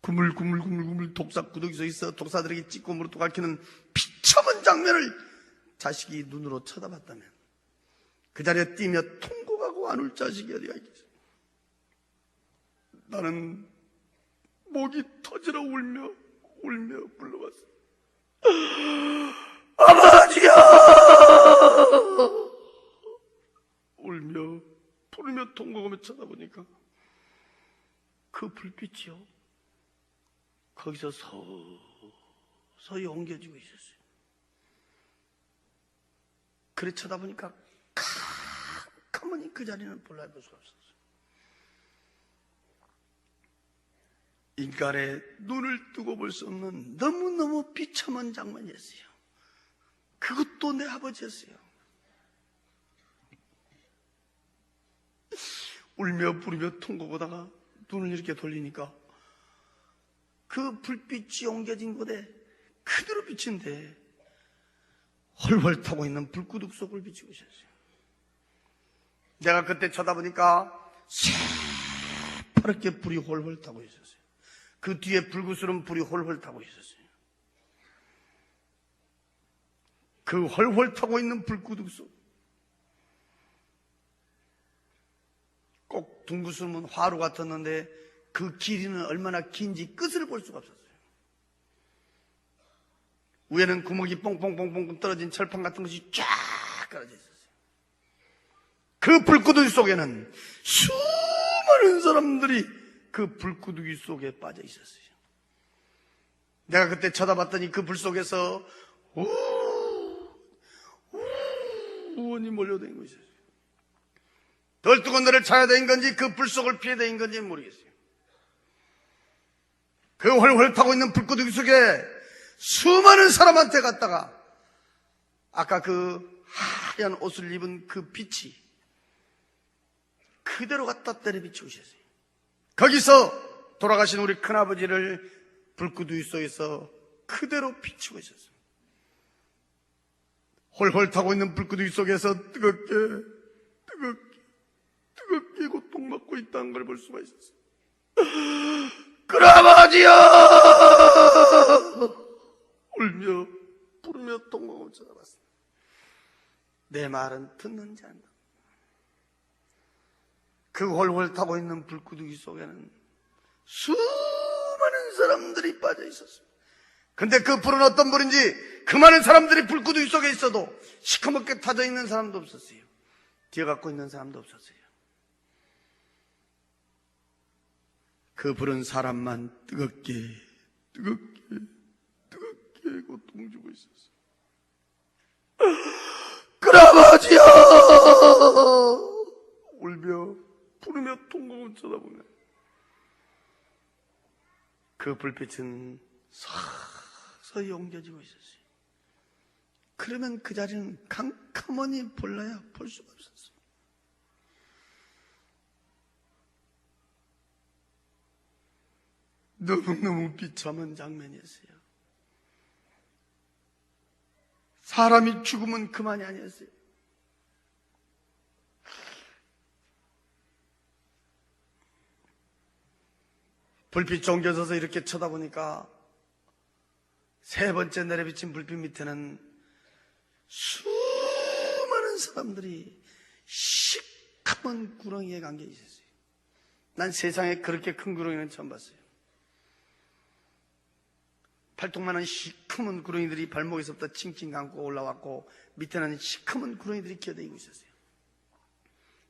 구물구물 독사 구더기 속에 있어 독사들에게 찢고 무릎도 앓히는 비참한 장면을 자식이 눈으로 쳐다봤다면 그 자리에 뛰며 통곡하고 안 울 자식이 어디가 있겠어. 나는 목이 터지러 울며 불러봤어. 아버지야! 울며 부르며 통곡하며 쳐다보니까 그 불빛이요 거기서 서서히 옮겨지고 있었어요. 그래 쳐다보니까 가만히 그 자리는 볼라볼 수가 없었어요. 인간의 눈을 뜨고 볼 수 없는 너무너무 비참한 장면이었어요. 그것도 내 아버지였어요. 울며 부르며 통곡하다가 눈을 이렇게 돌리니까 그 불빛이 옮겨진 곳에 그대로 비친데 헐헐 타고 있는 불구둑 속을 비추고 있었어요. 내가 그때 쳐다보니까 새파랗게 불이 헐헐 타고 있었어요. 그 뒤에 불구스러운 불이 헐헐 타고 있었어요. 그 헐헐 타고 있는 불구둑 속 꼭 둥그스름은 화로 같았는데 그 길이는 얼마나 긴지 끝을 볼 수가 없었어요. 위에는 구멍이 뽕뽕뽕뽕 떨어진 철판 같은 것이 쫙 깔아져 있었어요. 그 불구덩이 속에는 수많은 사람들이 그 불구덩이 속에 빠져 있었어요. 내가 그때 쳐다봤더니 그 불 속에서 우원이 몰려다니고 있었어요. 덜 뜨거운 데를 찾아야 되는 건지 그 불 속을 피해야 되는 건지 모르겠어요. 그 훨훨 타고 있는 불구덩이 속에 수많은 사람한테 갔다가 아까 그 하얀 옷을 입은 그 빛이 그대로 갖다 때려비치고 있었어요. 거기서 돌아가신 우리 큰아버지를 불구덩이 속에서 그대로 비추고 있었어요. 훨훨 타고 있는 불구덩이 속에서 뜨겁게 고통받고 있다는 걸 볼 수가 있었어요. 큰아버지여! 울며 부르며 통곡을 쳐다봤습니다. 내 말은 듣는지 안다. 그 훨훨 타고 있는 불구덩이 속에는 수많은 사람들이 빠져 있었습니다. 근데 그 불은 어떤 불인지 그 많은 사람들이 불구덩이 속에 있어도 시커멓게 타져 있는 사람도 없었어요. 뛰어갖고 있는 사람도 없었어요. 그 불은 사람만 뜨겁게 고통 주고 있었어요. 큰아버지여! 울며 부르며 통곡을 쳐다보네. 그 불빛은 서서히 옮겨지고 있었어요. 그러면 그 자리는 캄캄하니 볼라야 볼 수가 없었어요. 너무너무 비참한 장면이었어요. 사람이 죽으면 그만이 아니었어요. 불빛 옮겨져서 이렇게 쳐다보니까 세 번째 내려비친 불빛 밑에는 수많은 사람들이 시커먼 구렁이에 감겨 있었어요. 난 세상에 그렇게 큰 구렁이는 처음 봤어요. 팔뚝만한 시커먼 구렁이들이 발목에서부터 칭칭 감고 올라왔고 밑에는 시커먼 구렁이들이 기어다니고 있었어요.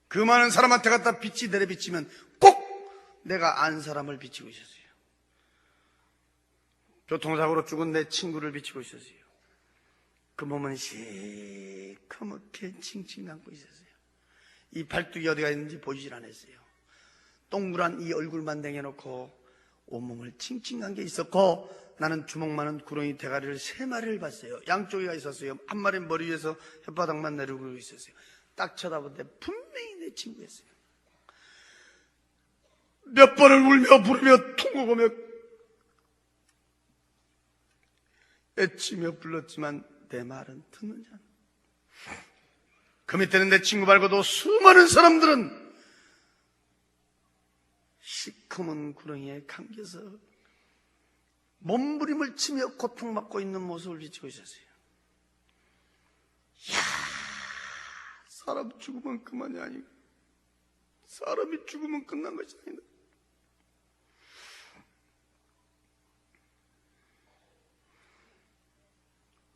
그 많은 사람한테 갖다 빛이 내려비치면 꼭 내가 안 사람을 비치고 있었어요. 교통사고로 죽은 내 친구를 비치고 있었어요. 그 몸은 시커멓게 칭칭 감고 있었어요. 이 팔뚝이 어디가 있는지 보이질 않았어요. 동그란 이 얼굴만 내려놓고 온몸을 칭칭 감겨 있었고 나는 주먹만한 구렁이 대가리를 3마리를 봤어요. 양쪽이가 있었어요. 한 마리는 머리 위에서 혓바닥만 내리고 있었어요. 딱 쳐다보는데 분명히 내 친구였어요. 몇 번을 울며 부르며 통곡하며 애치며 불렀지만 내 말은 듣는지 않아. 그 밑에는 내 친구 말고도 수많은 사람들은 시커먼 구렁이에 감겨서 몸부림을 치며 고통받고 있는 모습을 비치고 있었어요. 이야, 사람 죽으면 그만이 아니고 사람이 죽으면 끝난 것이 아니다.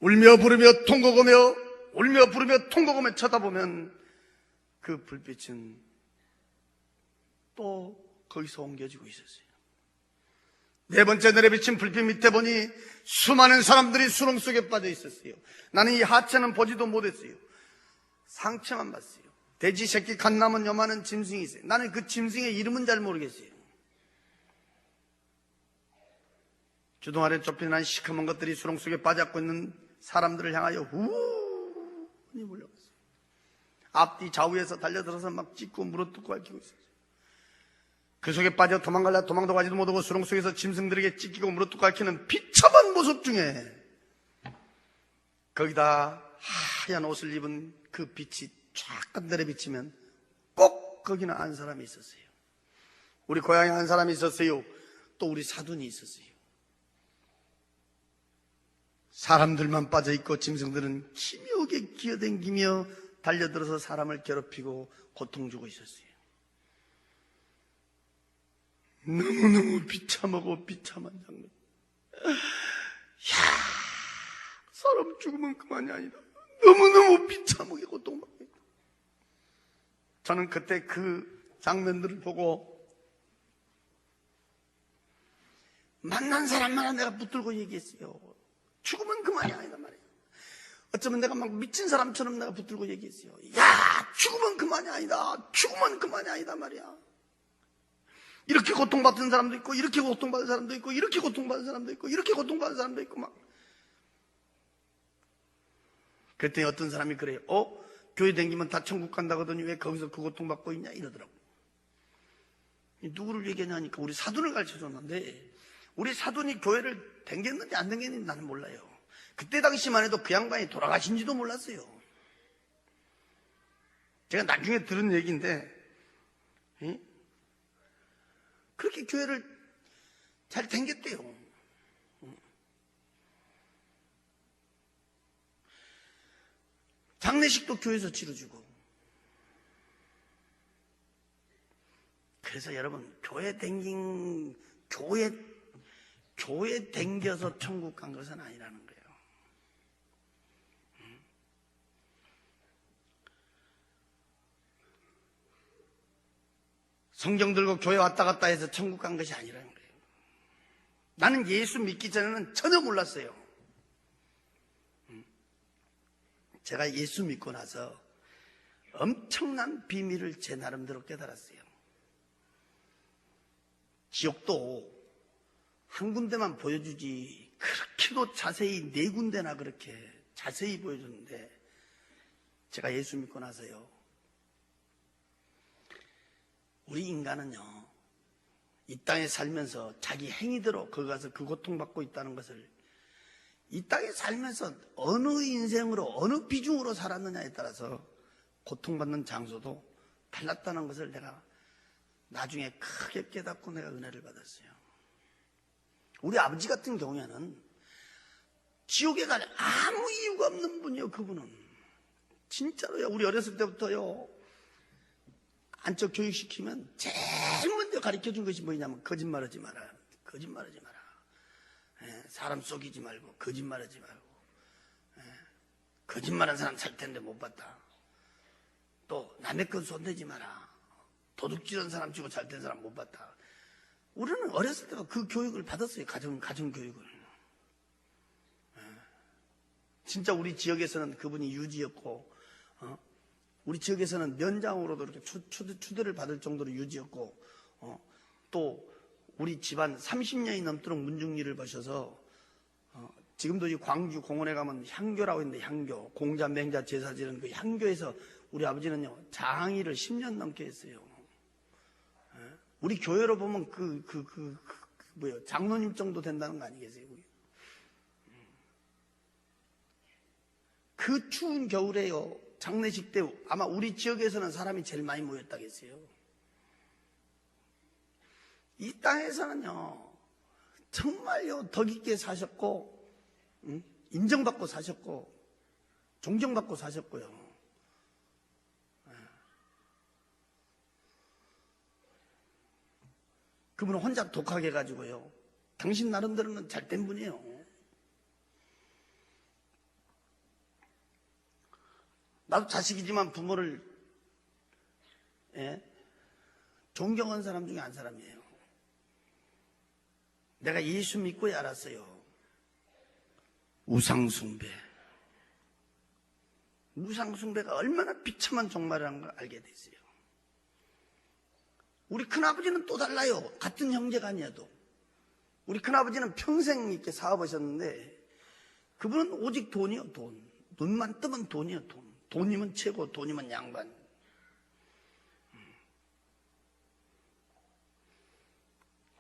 울며 부르며 통곡하며 쳐다보면 그 불빛은 또 거기서 옮겨지고 있었어요. 네 번째 내려비친 불빛 밑에 보니 수많은 사람들이 수렁 속에 빠져 있었어요. 나는 이 하체는 보지도 못했어요. 상체만 봤어요. 돼지 새끼 갓 남은 요만한 짐승이 있어요. 나는 그 짐승의 이름은 잘 모르겠어요. 주둥 아래 좁힌 한 시커먼 것들이 수렁 속에 빠졌고 있는 사람들을 향하여 후니 몰려갔어요. 앞뒤 좌우에서 달려들어서 막 찢고 물어뜯고 핥히고 있었어요. 그 속에 빠져 도망갈라 도망도 가지도 못하고 수렁 속에서 짐승들에게 찢기고 물어뜯고 핥히는 비참한 모습 중에 거기다 하얀 옷을 입은 그 빛이 쫙 내려비치면 꼭 거기는 한 사람이 있었어요. 우리 고향에 한 사람이 있었어요. 또 우리 사돈이 있었어요. 사람들만 빠져있고 짐승들은 기묘하게 기어다니며 달려들어서 사람을 괴롭히고 고통 주고 있었어요. 너무너무 비참하고 비참한 장면. 야, 사람 죽으면 그만이 아니다. 너무너무 비참하게 고통받고 있다. 저는 그때 그 장면들을 보고 만난 사람마다 내가 붙들고 얘기했어요. 죽으면 그만이 아니다 말이에요. 어쩌면 내가 막 미친 사람처럼 내가 붙들고 얘기했어요. 야, 죽으면 그만이 아니다. 죽으면 그만이 아니다 말이야. 이렇게 고통받은 사람도 있고, 이렇게 고통받은 사람도 있고, 이렇게 고통받은 사람도 있고, 이렇게 고통받은 사람도 있고, 막. 그랬더니 어떤 사람이 그래요. 교회 다니면 다 천국 간다거든요. 왜 거기서 그 고통받고 있냐? 이러더라고. 누구를 얘기하냐니까 우리 사돈을 가르쳐줬는데, 우리 사돈이 교회를 댕겼는지 안 댕겼는지 나는 몰라요. 그때 당시만 해도 그 양반이 돌아가신지도 몰랐어요. 제가 나중에 들은 얘기인데, 그렇게 교회를 잘 댕겼대요. 장례식도 교회에서 치러주고. 그래서 여러분, 교회 댕겨서 천국 간 것은 아니라는 거예요. 성경 들고 교회 왔다 갔다 해서 천국 간 것이 아니라는 거예요. 나는 예수 믿기 전에는 전혀 몰랐어요. 제가 예수 믿고 나서 엄청난 비밀을 제 나름대로 깨달았어요. 지옥도 한 군데만 보여주지 그렇게도 자세히 4군데나 그렇게 자세히 보여줬는데, 제가 예수 믿고 나서요, 우리 인간은요, 이 땅에 살면서 자기 행위대로 거기 가서 그 고통받고 있다는 것을, 이 땅에 살면서 어느 인생으로 어느 비중으로 살았느냐에 따라서 고통받는 장소도 달랐다는 것을 내가 나중에 크게 깨닫고 내가 은혜를 받았어요. 우리 아버지 같은 경우에는 지옥에 갈 아무 이유가 없는 분이에요. 그분은 진짜로요. 우리 어렸을 때부터요, 안쪽 교육시키면 제일 먼저 가르쳐준 것이 뭐냐면 거짓말하지 마라. 거짓말하지 마라. 사람 속이지 말고 거짓말하지 말고. 거짓말한 사람 살 텐데 못 봤다. 또 남의 건 손대지 마라. 도둑질한 사람 치고 잘 된 사람 못 봤다. 우리는 어렸을 때부터 그 교육을 받았어요. 가정 교육을. 진짜 우리 지역에서는 그분이 유지였고, 우리 지역에서는 면장으로도 이렇게 추대를 받을 정도로 유지였고, 또 우리 집안 30년이 넘도록 문중리를 보셔서, 지금도 이 광주 공원에 가면 향교라고 있는데, 향교, 공자, 맹자, 제사 지는 그 향교에서 우리 아버지는요, 장의를 10년 넘게 했어요. 우리 교회로 보면 장로님 정도 된다는 거 아니겠어요? 그 추운 겨울에요, 장례식 때 아마 우리 지역에서는 사람이 제일 많이 모였다겠어요. 이 땅에서는요, 정말요, 덕 있게 사셨고, 인정받고 사셨고, 존경받고 사셨고요. 그분은 혼자 독하게 해가지고요, 당신 나름대로는 잘된 분이에요. 나도 자식이지만 부모를 존경한 사람 중에 한 사람이에요. 내가 예수 믿고 알았어요. 우상숭배가 얼마나 비참한 종말이라는 걸 알게 됐어요. 우리 큰아버지는 또 달라요. 같은 형제가 아니어도. 우리 큰아버지는 평생 이렇게 사업하셨는데, 그분은 오직 돈이요, 돈. 눈만 뜨면 돈이요, 돈. 돈이면 최고, 돈이면 양반.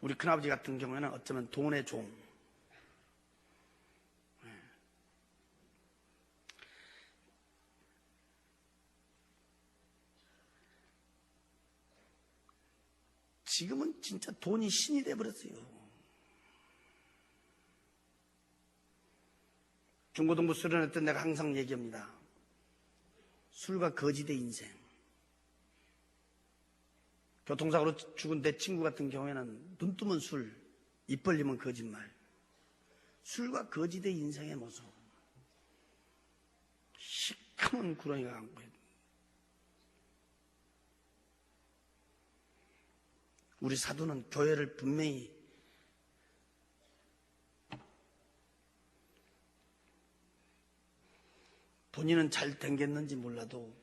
우리 큰아버지 같은 경우에는 어쩌면 돈의 종. 지금은 진짜 돈이 신이 돼버렸어요. 중고등부 수련회 때 내가 항상 얘기합니다. 술과 거지의 인생. 교통사고로 죽은 내 친구 같은 경우에는 눈 뜨면 술, 입 벌리면 거짓말. 술과 거지의 인생의 모습. 시커먼 구렁이가 안고 있다. 우리 사도는 교회를 분명히 본인은 잘 댕겼는지 몰라도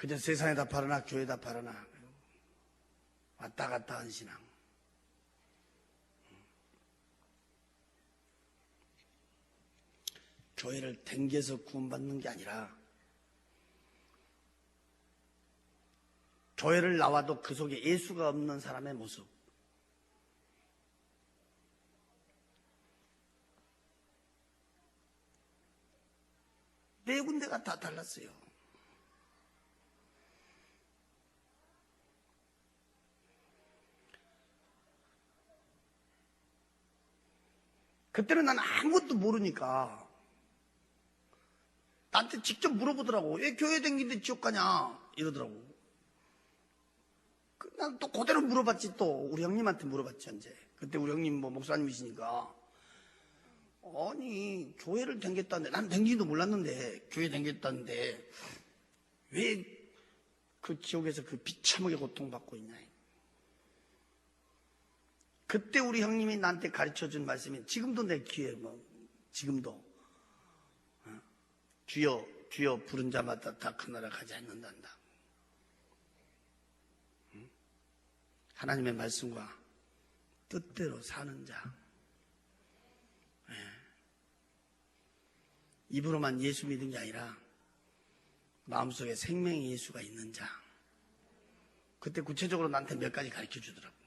그저 세상에다 팔아나 교회에다 팔아나 왔다 갔다 한 신앙. 교회를 댕겨서 구원받는 게 아니라 교회를 나와도 그 속에 예수가 없는 사람의 모습. 네 군데가 다 달랐어요. 그때는 난 아무것도 모르니까 나한테 직접 물어보더라고. 왜 교회 댕기는데 지옥 가냐 이러더라고. 난 또 그대로 물어봤지. 또 우리 형님한테 물어봤지. 이제 그때 우리 형님 뭐 목사님이시니까 아니 교회를 댕겼다는데 난 댕기지도 몰랐는데 교회 댕겼다는데 왜 그 지옥에서 그 비참하게 고통받고 있냐. 그때 우리 형님이 나한테 가르쳐준 말씀이 지금도 내 귀에 지금도 주여 주여 부른 자마다 다 그 나라 가지 않는단다. 하나님의 말씀과 뜻대로 사는 자. 입으로만 예수 믿은 게 아니라 마음속에 생명의 예수가 있는 자. 그때 구체적으로 나한테 몇 가지 가르쳐 주더라고.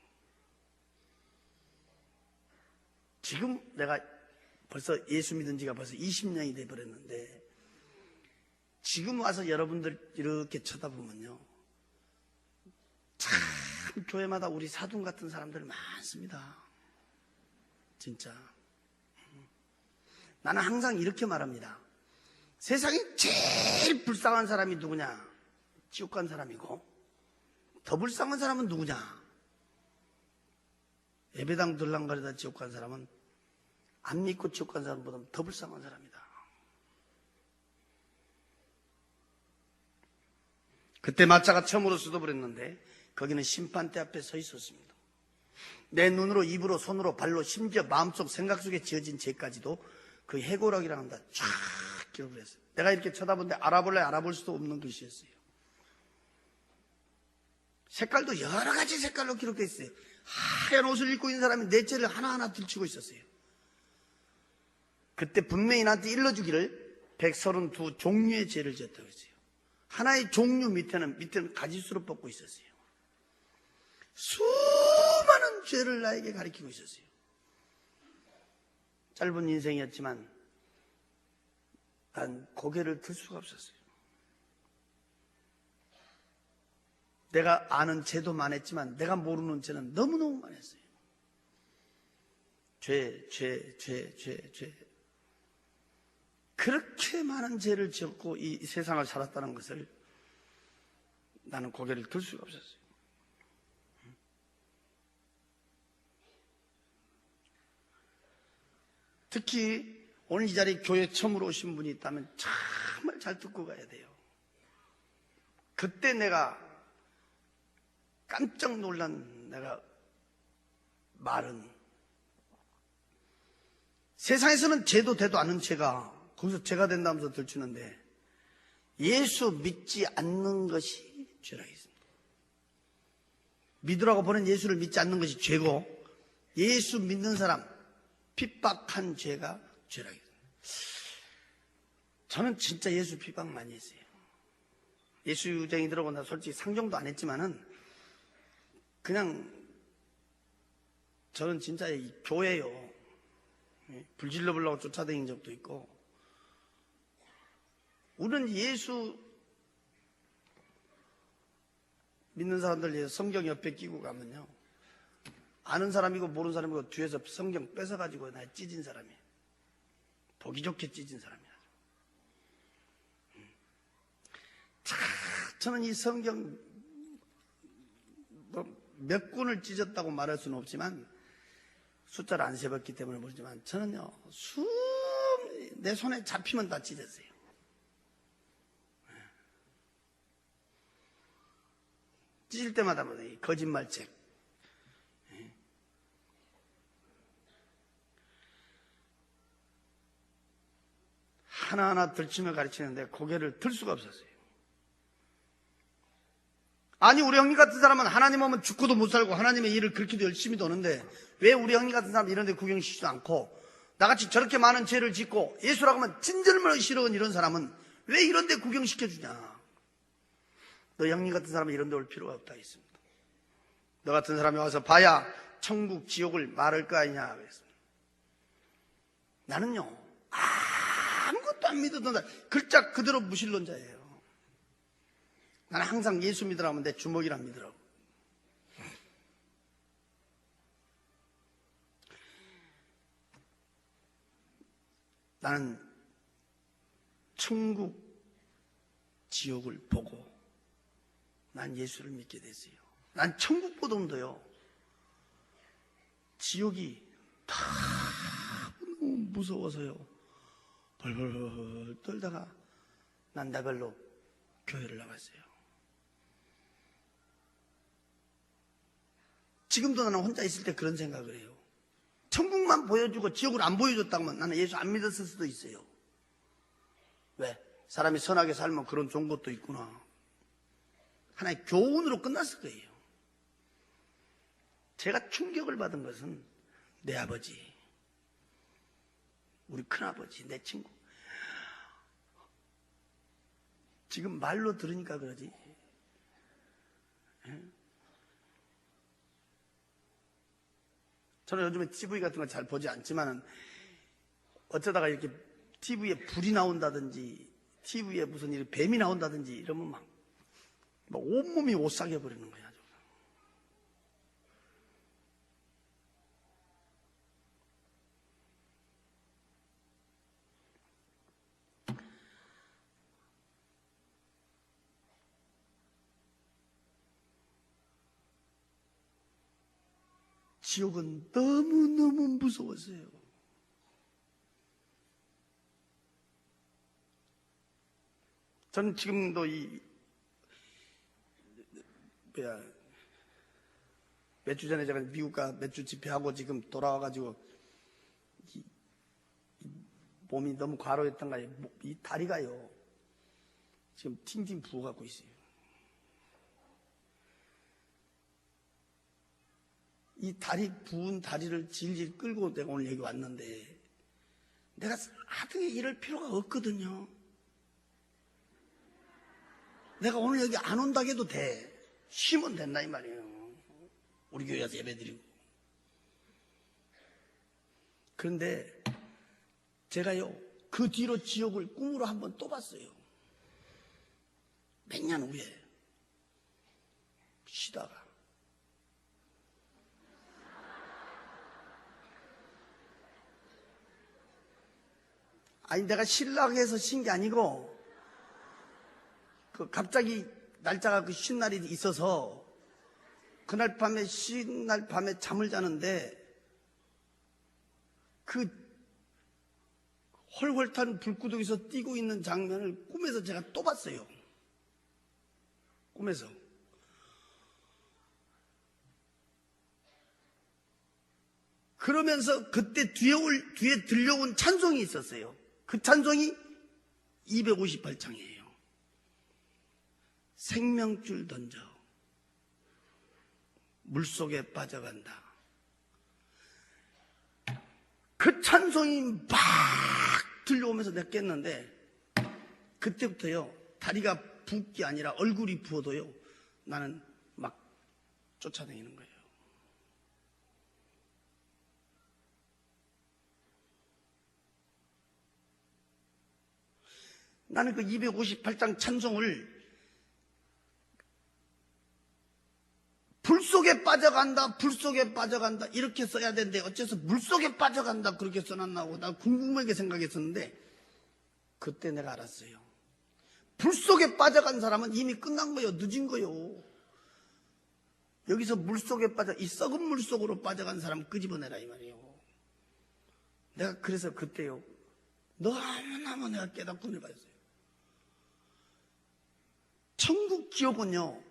지금 내가 벌써 예수 믿은 지가 벌써 20년이 돼버렸는데 지금 와서 여러분들 이렇게 쳐다보면요 참 교회마다 우리 사돈 같은 사람들 많습니다. 진짜. 나는 항상 이렇게 말합니다. 세상에 제일 불쌍한 사람이 누구냐? 지옥 간 사람이고 더 불쌍한 사람은 누구냐? 예배당 들랑거리다 지옥 간 사람은 안 믿고 지옥 간 사람보다 더 불쌍한 사람이다. 그때 마차가 처음으로 쏟아버렸는데 거기는 심판대 앞에 서 있었습니다. 내 눈으로 입으로 손으로 발로 심지어 마음속 생각 속에 지어진 죄까지도 그 해고락이라고 합니다. 쫙 기록을 했어요. 내가 이렇게 쳐다보는데 알아볼 수도 없는 글씨였어요. 색깔도 여러 가지 색깔로 기록되어 있어요. 하얀 옷을 입고 있는 사람이 내 죄를 하나하나 들추고 있었어요. 그때 분명히 나한테 일러주기를 132 종류의 죄를 지었다고 했어요. 하나의 종류 밑에는 가지수로 뽑고 있었어요. 수많은 죄를 나에게 가리키고 있었어요. 짧은 인생이었지만 난 고개를 들 수가 없었어요. 내가 아는 죄도 많았지만 내가 모르는 죄는 너무너무 많았어요. 죄. 그렇게 많은 죄를 지었고 이 세상을 살았다는 것을 나는 고개를 들 수가 없었어요. 특히 오늘 이 자리에 교회 처음으로 오신 분이 있다면 정말 잘 듣고 가야 돼요. 그때 내가 깜짝 놀란 내가 말은 세상에서는 죄도 돼도 않은 죄가 거기서 죄가 된다면서 들추는데 예수 믿지 않는 것이 죄라 했습니다. 믿으라고 보낸 예수를 믿지 않는 것이 죄고 예수 믿는 사람 핍박한 죄가 죄라 했습니다. 저는 진짜 예수 핍박 많이 했어요. 예수 유쟁이들하고 나 솔직히 상종도 안 했지만은 그냥 저는 진짜 이 교회요 불질러 보려고 쫓아다닌 적도 있고 우리는 예수 믿는 사람들 위해서 성경 옆에 끼고 가면요 아는 사람이고 모르는 사람이고 뒤에서 성경 뺏어가지고 나 찢은 사람이에요. 보기 좋게 찢은 사람이야. 저는 이 성경 몇 권을 찢었다고 말할 수는 없지만 숫자를 안 세봤기 때문에 모르지만 저는요 내 손에 잡히면 다 찢었어요. 찢을 때마다 이 거짓말책 하나하나 들추며 가르치는데 고개를 들 수가 없었어요. 아니, 우리 형님 같은 사람은 하나님 오면 죽고도 못 살고 하나님의 일을 그렇게도 열심히 도는데 왜 우리 형님 같은 사람 이런 데 구경시키지도 않고 나같이 저렇게 많은 죄를 짓고 예수라고 하면 진절머리 싫어하는 이런 사람은 왜 이런 데 구경시켜주냐? 너 형님 같은 사람은 이런 데 올 필요가 없다 했습니다. 너 같은 사람이 와서 봐야 천국 지옥을 말할 거 아니냐 그랬습니다. 나는요 아무것도 안 믿었던 자, 글자 그대로 무신론자예요. 나는 항상 예수 믿으라면 내 주먹이라 믿으라고. 나는 천국, 지옥을 보고 난 예수를 믿게 됐어요. 난 천국보다도요 지옥이 다 너무 무서워서요 벌벌 떨다가 난 나별로 교회를 나갔어요. 지금도 나는 혼자 있을 때 그런 생각을 해요. 천국만 보여주고 지옥을 안 보여줬다고 하면 나는 예수 안 믿었을 수도 있어요. 왜? 사람이 선하게 살면 그런 좋은 것도 있구나. 하나의 교훈으로 끝났을 거예요. 제가 충격을 받은 것은 내 아버지, 우리 큰아버지, 내 친구. 지금 말로 들으니까 그러지. 저는 요즘에 TV 같은 거 잘 보지 않지만은 어쩌다가 이렇게 TV에 불이 나온다든지 TV에 무슨 일 뱀이 나온다든지 이러면 막 온몸이 오싹해 버리는 거야. 지옥은 너무너무 무서웠어요. 저는 지금도 몇 주 전에 제가 미국 가 몇 주 집회하고 지금 돌아와가지고 몸이 너무 과로했던가요. 이 다리가요 지금 팅팅 부어갖고 있어요. 이 부은 다리를 질질 끌고 내가 오늘 여기 왔는데 내가 하등에 이럴 필요가 없거든요. 내가 오늘 여기 안 온다고 해도 돼. 쉬면 된다 이 말이에요. 우리 교회 가서 예배드리고. 그런데 제가요 그 뒤로 지옥을 꿈으로 한번 또 봤어요. 몇 년 후에 쉬다가 아니 내가 쉬려고 해서 쉰 게 아니고 갑자기 날짜가 쉰 날이 있어서 그날 밤에 쉰 날 밤에 잠을 자는데 그 헐헐 탄 불구덩이에서 뛰고 있는 장면을 꿈에서 제가 또 봤어요. 꿈에서. 그러면서 그때 뒤에 들려온 찬송이 있었어요. 그 찬송이 258장이에요. 생명줄 던져 물속에 빠져간다. 그 찬송이 막 들려오면서 내가 깼는데 그때부터요 다리가 붓기 아니라 얼굴이 부어도요 나는 막 쫓아다니는 거예요. 나는 그 258장 찬송을 불속에 빠져간다, 불속에 빠져간다 이렇게 써야 되는데 어째서 물속에 빠져간다 그렇게 써놨나고 나 궁금하게 생각했었는데 그때 내가 알았어요. 불속에 빠져간 사람은 이미 끝난 거예요. 늦은 거예요. 여기서 물속에 이 썩은 물속으로 빠져간 사람 끄집어내라 이 말이에요. 내가 그래서 그때요 너무너무 내가 깨닫고 내봤어요. 천국 지옥은요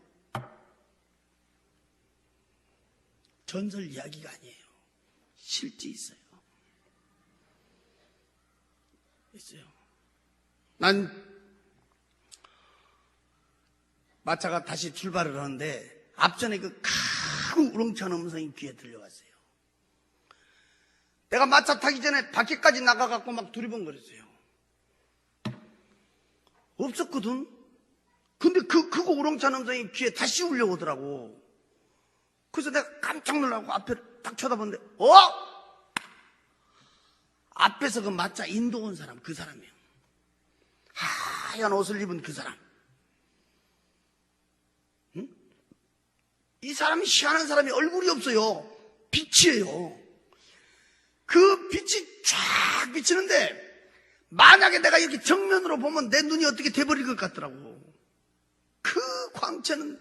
전설 이야기가 아니에요. 실제 있어요. 있어요. 난 마차가 다시 출발을 하는데 앞전에 그 큰 우렁찬 음성이 귀에 들려왔어요. 내가 마차 타기 전에 밖에까지 나가갖고 막 두리번거렸어요. 없었거든. 근데 그거 우렁찬 음성이 귀에 다시 울려오더라고. 그래서 내가 깜짝 놀라고 앞에 딱 쳐다봤는데 앞에서 그 마차 인도 온 사람, 그 사람이에요. 하얀 옷을 입은 그 사람. 응? 이 사람이 희한한 사람이 얼굴이 없어요. 빛이에요. 그 빛이 쫙 비치는데 만약에 내가 이렇게 정면으로 보면 내 눈이 어떻게 돼버릴 것 같더라고. 그 광채는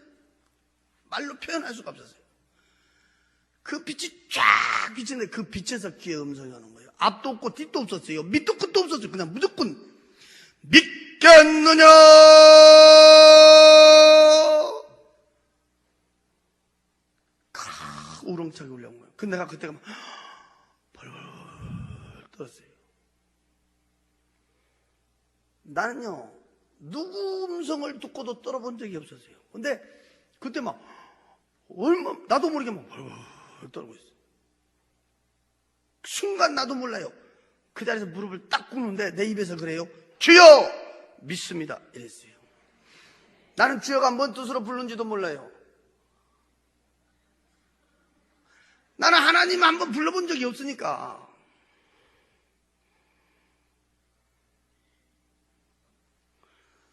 말로 표현할 수가 없었어요. 그 빛이 쫙 비치는데 그 빛에서 귀에 음성이 오는 거예요. 앞도 없고 뒤도 없었어요. 밑도 끝도 없었어요. 그냥 무조건 믿겠느냐 우렁차게 울려온 거예요. 근데 내가 그때가 막 벌벌 떨었어요. 나는요 누구 음성을 듣고도 떨어본 적이 없었어요. 근데 그때 막 나도 모르게 막 벌벌 떨고 있어요. 순간 나도 몰라요. 그 자리에서 무릎을 딱 꿇는데 내 입에서 그래요. 주여 믿습니다 이랬어요. 나는 주여가 뭔 뜻으로 부르는지도 몰라요. 나는 하나님 한번 불러본 적이 없으니까.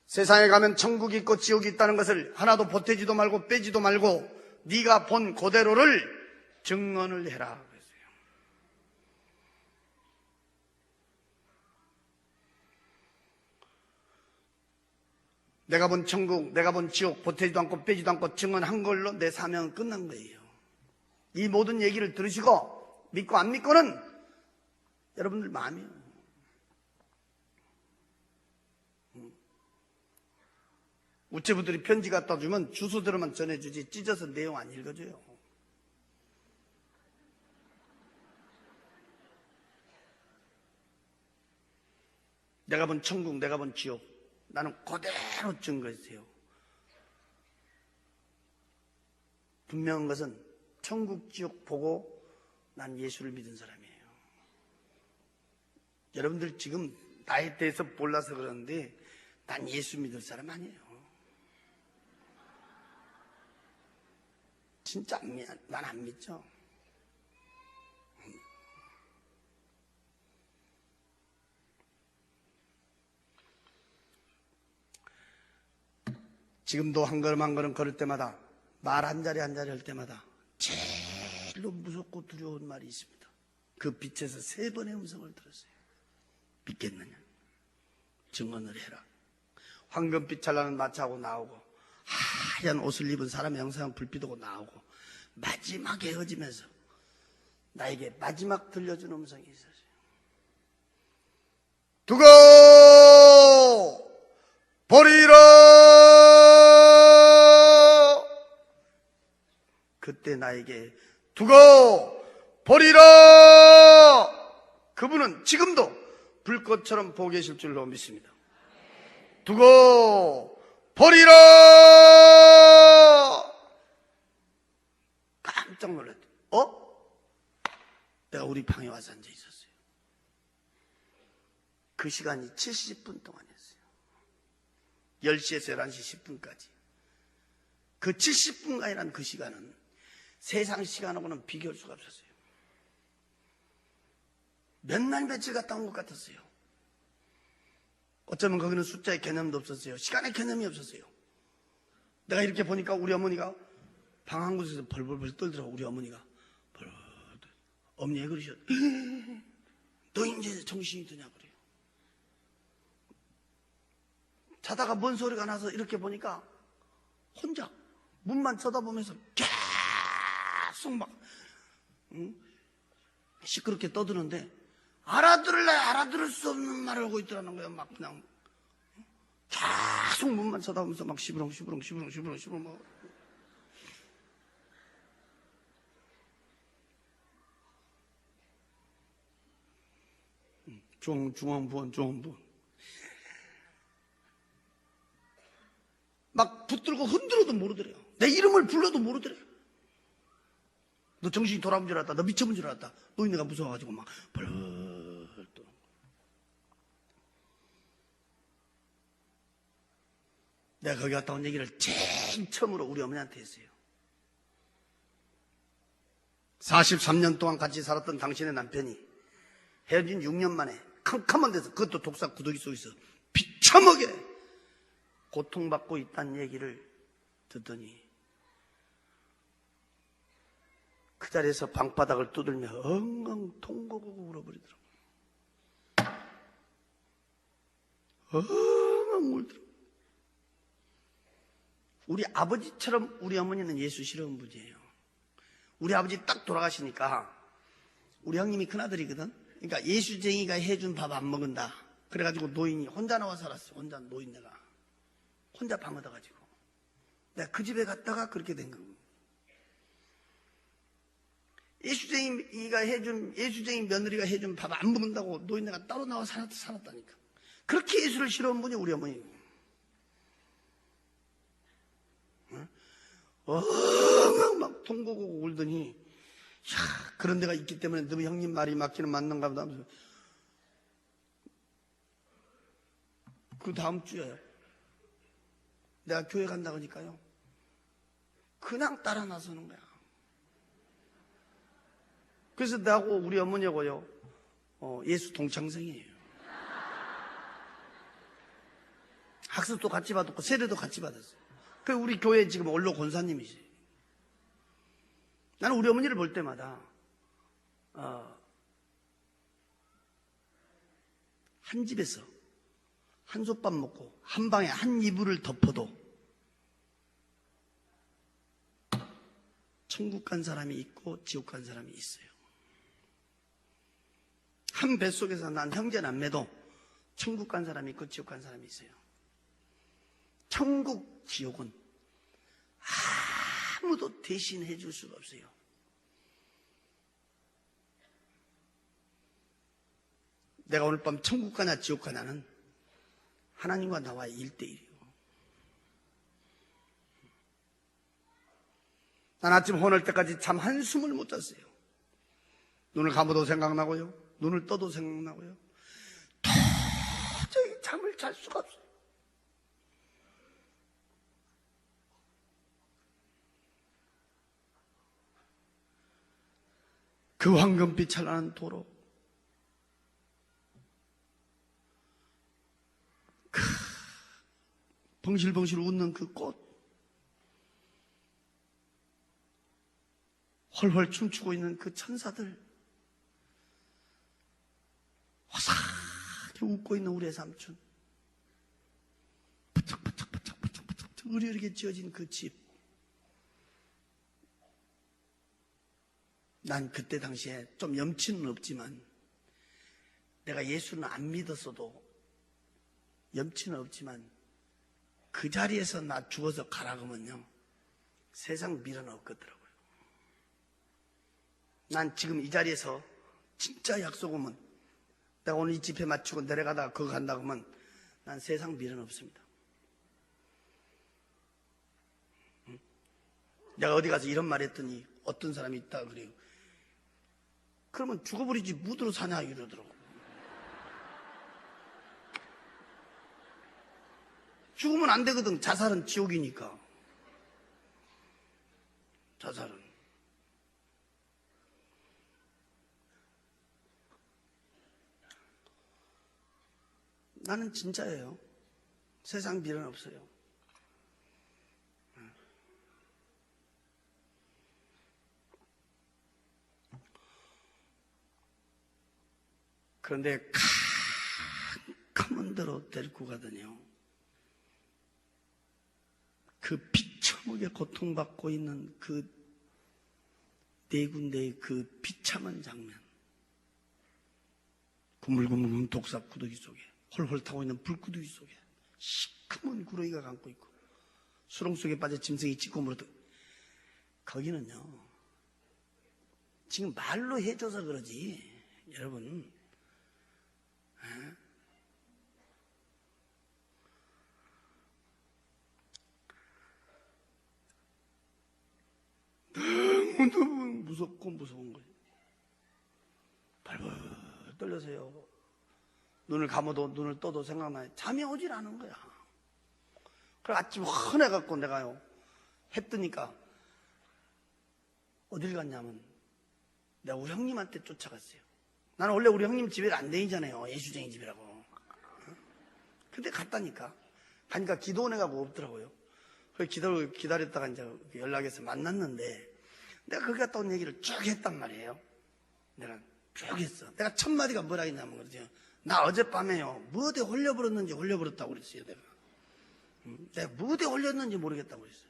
세상에 가면 천국이 있고 지옥이 있다는 것을 하나도 보태지도 말고 빼지도 말고 네가 본 그대로를 증언을 해라 그랬어요. 내가 본 천국, 내가 본 지옥 보태지도 않고 빼지도 않고 증언한 걸로 내 사명은 끝난 거예요. 이 모든 얘기를 들으시고 믿고 안 믿고는 여러분들 마음이에요. 우체부들이 편지 갖다 주면 주소대로만 전해주지 찢어서 내용 안 읽어줘요. 내가 본 천국, 내가 본 지옥 나는 그대로 증거했어요. 분명한 것은 천국, 지옥 보고 난 예수를 믿은 사람이에요. 여러분들 지금 나에 대해서 몰라서 그러는데 난 예수 믿을 사람 아니에요. 진짜 난 안 믿죠. 지금도 한 걸음 한 걸음 걸을 때마다 말 한 자리 한 자리 할 때마다 제일로 무섭고 두려운 말이 있습니다. 그 빛에서 3번의 음성을 들었어요. 믿겠느냐? 증언을 해라. 황금빛 찬란한 마차하고 나오고 하얀 옷을 입은 사람의 형상 불빛하고 나오고 마지막에 헤어지면서 나에게 마지막 들려준 음성이 있었어요. 두고 보리라. 그때 나에게 두고 보리라. 그분은 지금도 불꽃처럼 보고 계실 줄로 믿습니다. 두고 보리라. 깜짝 놀랐대. 내가 우리 방에 와서 앉아 있었어요. 그 시간이 70분 동안이었어요. 10시에서 11시 10분까지. 그 70분간이라는 그 시간은 세상 시간하고는 비교할 수가 없었어요. 몇 날 며칠 갔다 온 것 같았어요. 어쩌면 거기는 숫자의 개념도 없었어요. 시간의 개념이 없었어요. 내가 이렇게 보니까 우리 어머니가 방 한 곳에서 벌벌벌 떨더라고. 우리 어머니가 벌벌. 어머니 왜 그러셔? 너 이제 정신이 드냐 그래요. 자다가 뭔 소리가 나서 이렇게 보니까 혼자 문만 쳐다보면서 계속 막 시끄럽게 떠드는데 알아들을래 알아들을 수 없는 말을 하고 있더라는 거예요. 막 그냥 계속 문만 쳐다보면서 막 시부렁 막. 중앙부원 막 붙들고 흔들어도 모르더래요. 내 이름을 불러도 모르더래요. 너 정신이 돌아온 줄 알았다. 너 미쳐본 줄 알았다. 노인네가 무서워가지고 막 벌벌 떠. 내가 거기 갔다 온 얘기를 제일 처음으로 우리 어머니한테 했어요. 43년 동안 같이 살았던 당신의 남편이 헤어진 6년 만에 캄캄한 데서, 그것도 독사 구더기 속에서 비참하게 고통받고 있다는 얘기를 듣더니 그 자리에서 방바닥을 두들며 엉엉 통곡하고 울어버리더라고요. 엉엉 울더라고요. 우리 아버지처럼 우리 어머니는 예수 싫어하는 분이에요. 우리 아버지 딱 돌아가시니까 우리 형님이 큰아들이거든. 그러니까 예수쟁이가 해준 밥 안 먹은다. 그래가지고 노인이 혼자 나와 살았어. 혼자 노인네가 혼자 방 얻어가지고 내가 그 집에 갔다가 그렇게 된 거고. 예수쟁이 며느리가 해준 밥 안 먹는다고 노인네가 따로 나와 살았다니까. 그렇게 예수를 싫어하는 분이 우리 어머니. 막 통곡하고 울더니, 야, 그런 데가 있기 때문에 너 형님 말이 맞기는 맞는가 보다 하면서 그 다음 주에 내가 교회 간다 그러니까요, 그냥 따라 나서는 거야. 그래서 나하고 우리 어머니하고요, 예수 동창생이에요. 학습도 같이 받았고 세례도 같이 받았어요. 그 우리 교회 지금 원로 권사님이지. 나는 우리 어머니를 볼 때마다 한 집에서 한솥밥 먹고 한 방에 한 이불을 덮어도 천국 간 사람이 있고 지옥 간 사람이 있어요. 한 뱃속에서 난 형제 남매도 천국 간 사람이 있고 지옥 간 사람이 있어요. 천국, 지옥은 아무도 대신해 줄 수가 없어요. 내가 오늘 밤 천국 가냐 지옥 가냐는 하나님과 나와의 1대1이에요. 난 아침 혼을 때까지 잠 한숨을 못 잤어요. 눈을 감아도 생각나고요, 눈을 떠도 생각나고요. 도저히 잠을 잘 수가 없어요. 그 황금빛 찬란한 도로, 그 벙실벙실 웃는 그 꽃, 헐헐 춤추고 있는 그 천사들, 화사하게 웃고 있는 우리의 삼촌, 부쩍부쩍 으리으리게 지어진 그 집. 난 그때 당시에 좀 염치는 없지만, 내가 예수는 안 믿었어도 염치는 없지만 그 자리에서 나 죽어서 가라 그러면요, 세상 미련 없겠더라고요. 난 지금 이 자리에서 진짜 약속 오면, 내가 오늘 이 집회 마치고 내려가다가 그거 간다 그러면 난 세상 미련 없습니다. 내가 어디 가서 이런 말 했더니 어떤 사람이 있다 그래요. 그러면 죽어버리지 무드로 사냐 이러더라고. 죽으면 안 되거든. 자살은 지옥이니까. 자살은. 나는 진짜예요. 세상 미련 없어요. 그런데 캄캄한 데로 데리고 가더니요, 그 비참하게 고통받고 있는 그 네 군데의 그 비참한 장면, 구물구물 독사 구더기 속에 홀홀 타고 있는 불구더기 속에 시커먼 구렁이가 감고 있고 수렁 속에 빠져 짐승이 찢고 물어도, 거기는요 지금 말로 해줘서 그러지 여러분, 너무 무섭고 무서운 거예요. 발벌 떨려서요. 눈을 감아도 눈을 떠도 생각나요. 잠이 오질 않은 거야. 그래서 아침 헌해갖고 내가요, 해 뜨니까 어딜 갔냐면 내가 우리 형님한테 쫓아갔어요. 나는 원래 우리 형님 집에 안 다니잖아요. 예수쟁이 집이라고. 근데 갔다니까. 가니까 기도원에 가고 없더라고요. 그래서 기다렸다가 이제 연락해서 만났는데 내가 거기 갔다 온 얘기를 쭉 했단 말이에요. 내가 쭉 했어. 내가 첫 마디가 뭐라 했냐면 그러죠. 나 어젯밤에요, 무엇에 홀려버렸는지 홀려버렸다고 그랬어요. 내가 무엇에 홀렸는지 모르겠다고 그랬어요.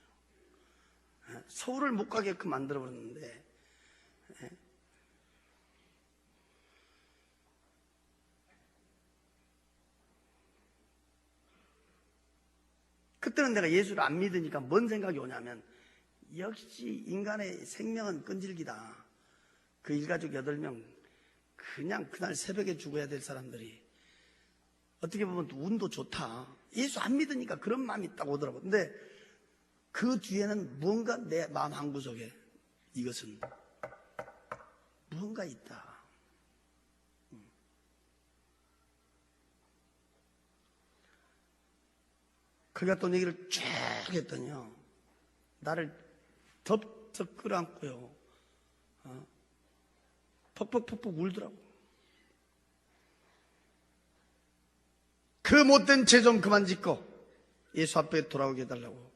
서울을 못 가게끔 만들어버렸는데, 그때는 내가 예수를 안 믿으니까 뭔 생각이 오냐면, 역시 인간의 생명은 끈질기다. 그 일가족 8명 그냥 그날 새벽에 죽어야 될 사람들이 어떻게 보면 운도 좋다. 예수 안 믿으니까 그런 마음이 딱 오더라고. 근데 그 뒤에는 무언가 내 마음 한구석에 이것은 무언가 있다. 그가 또 얘기를 쭉 했더니요, 나를 덥석 끌어안고요, 퍽퍽퍽퍽 울더라고. 그 못된 죄 좀 그만 짓고 예수 앞에 돌아오게 해달라고.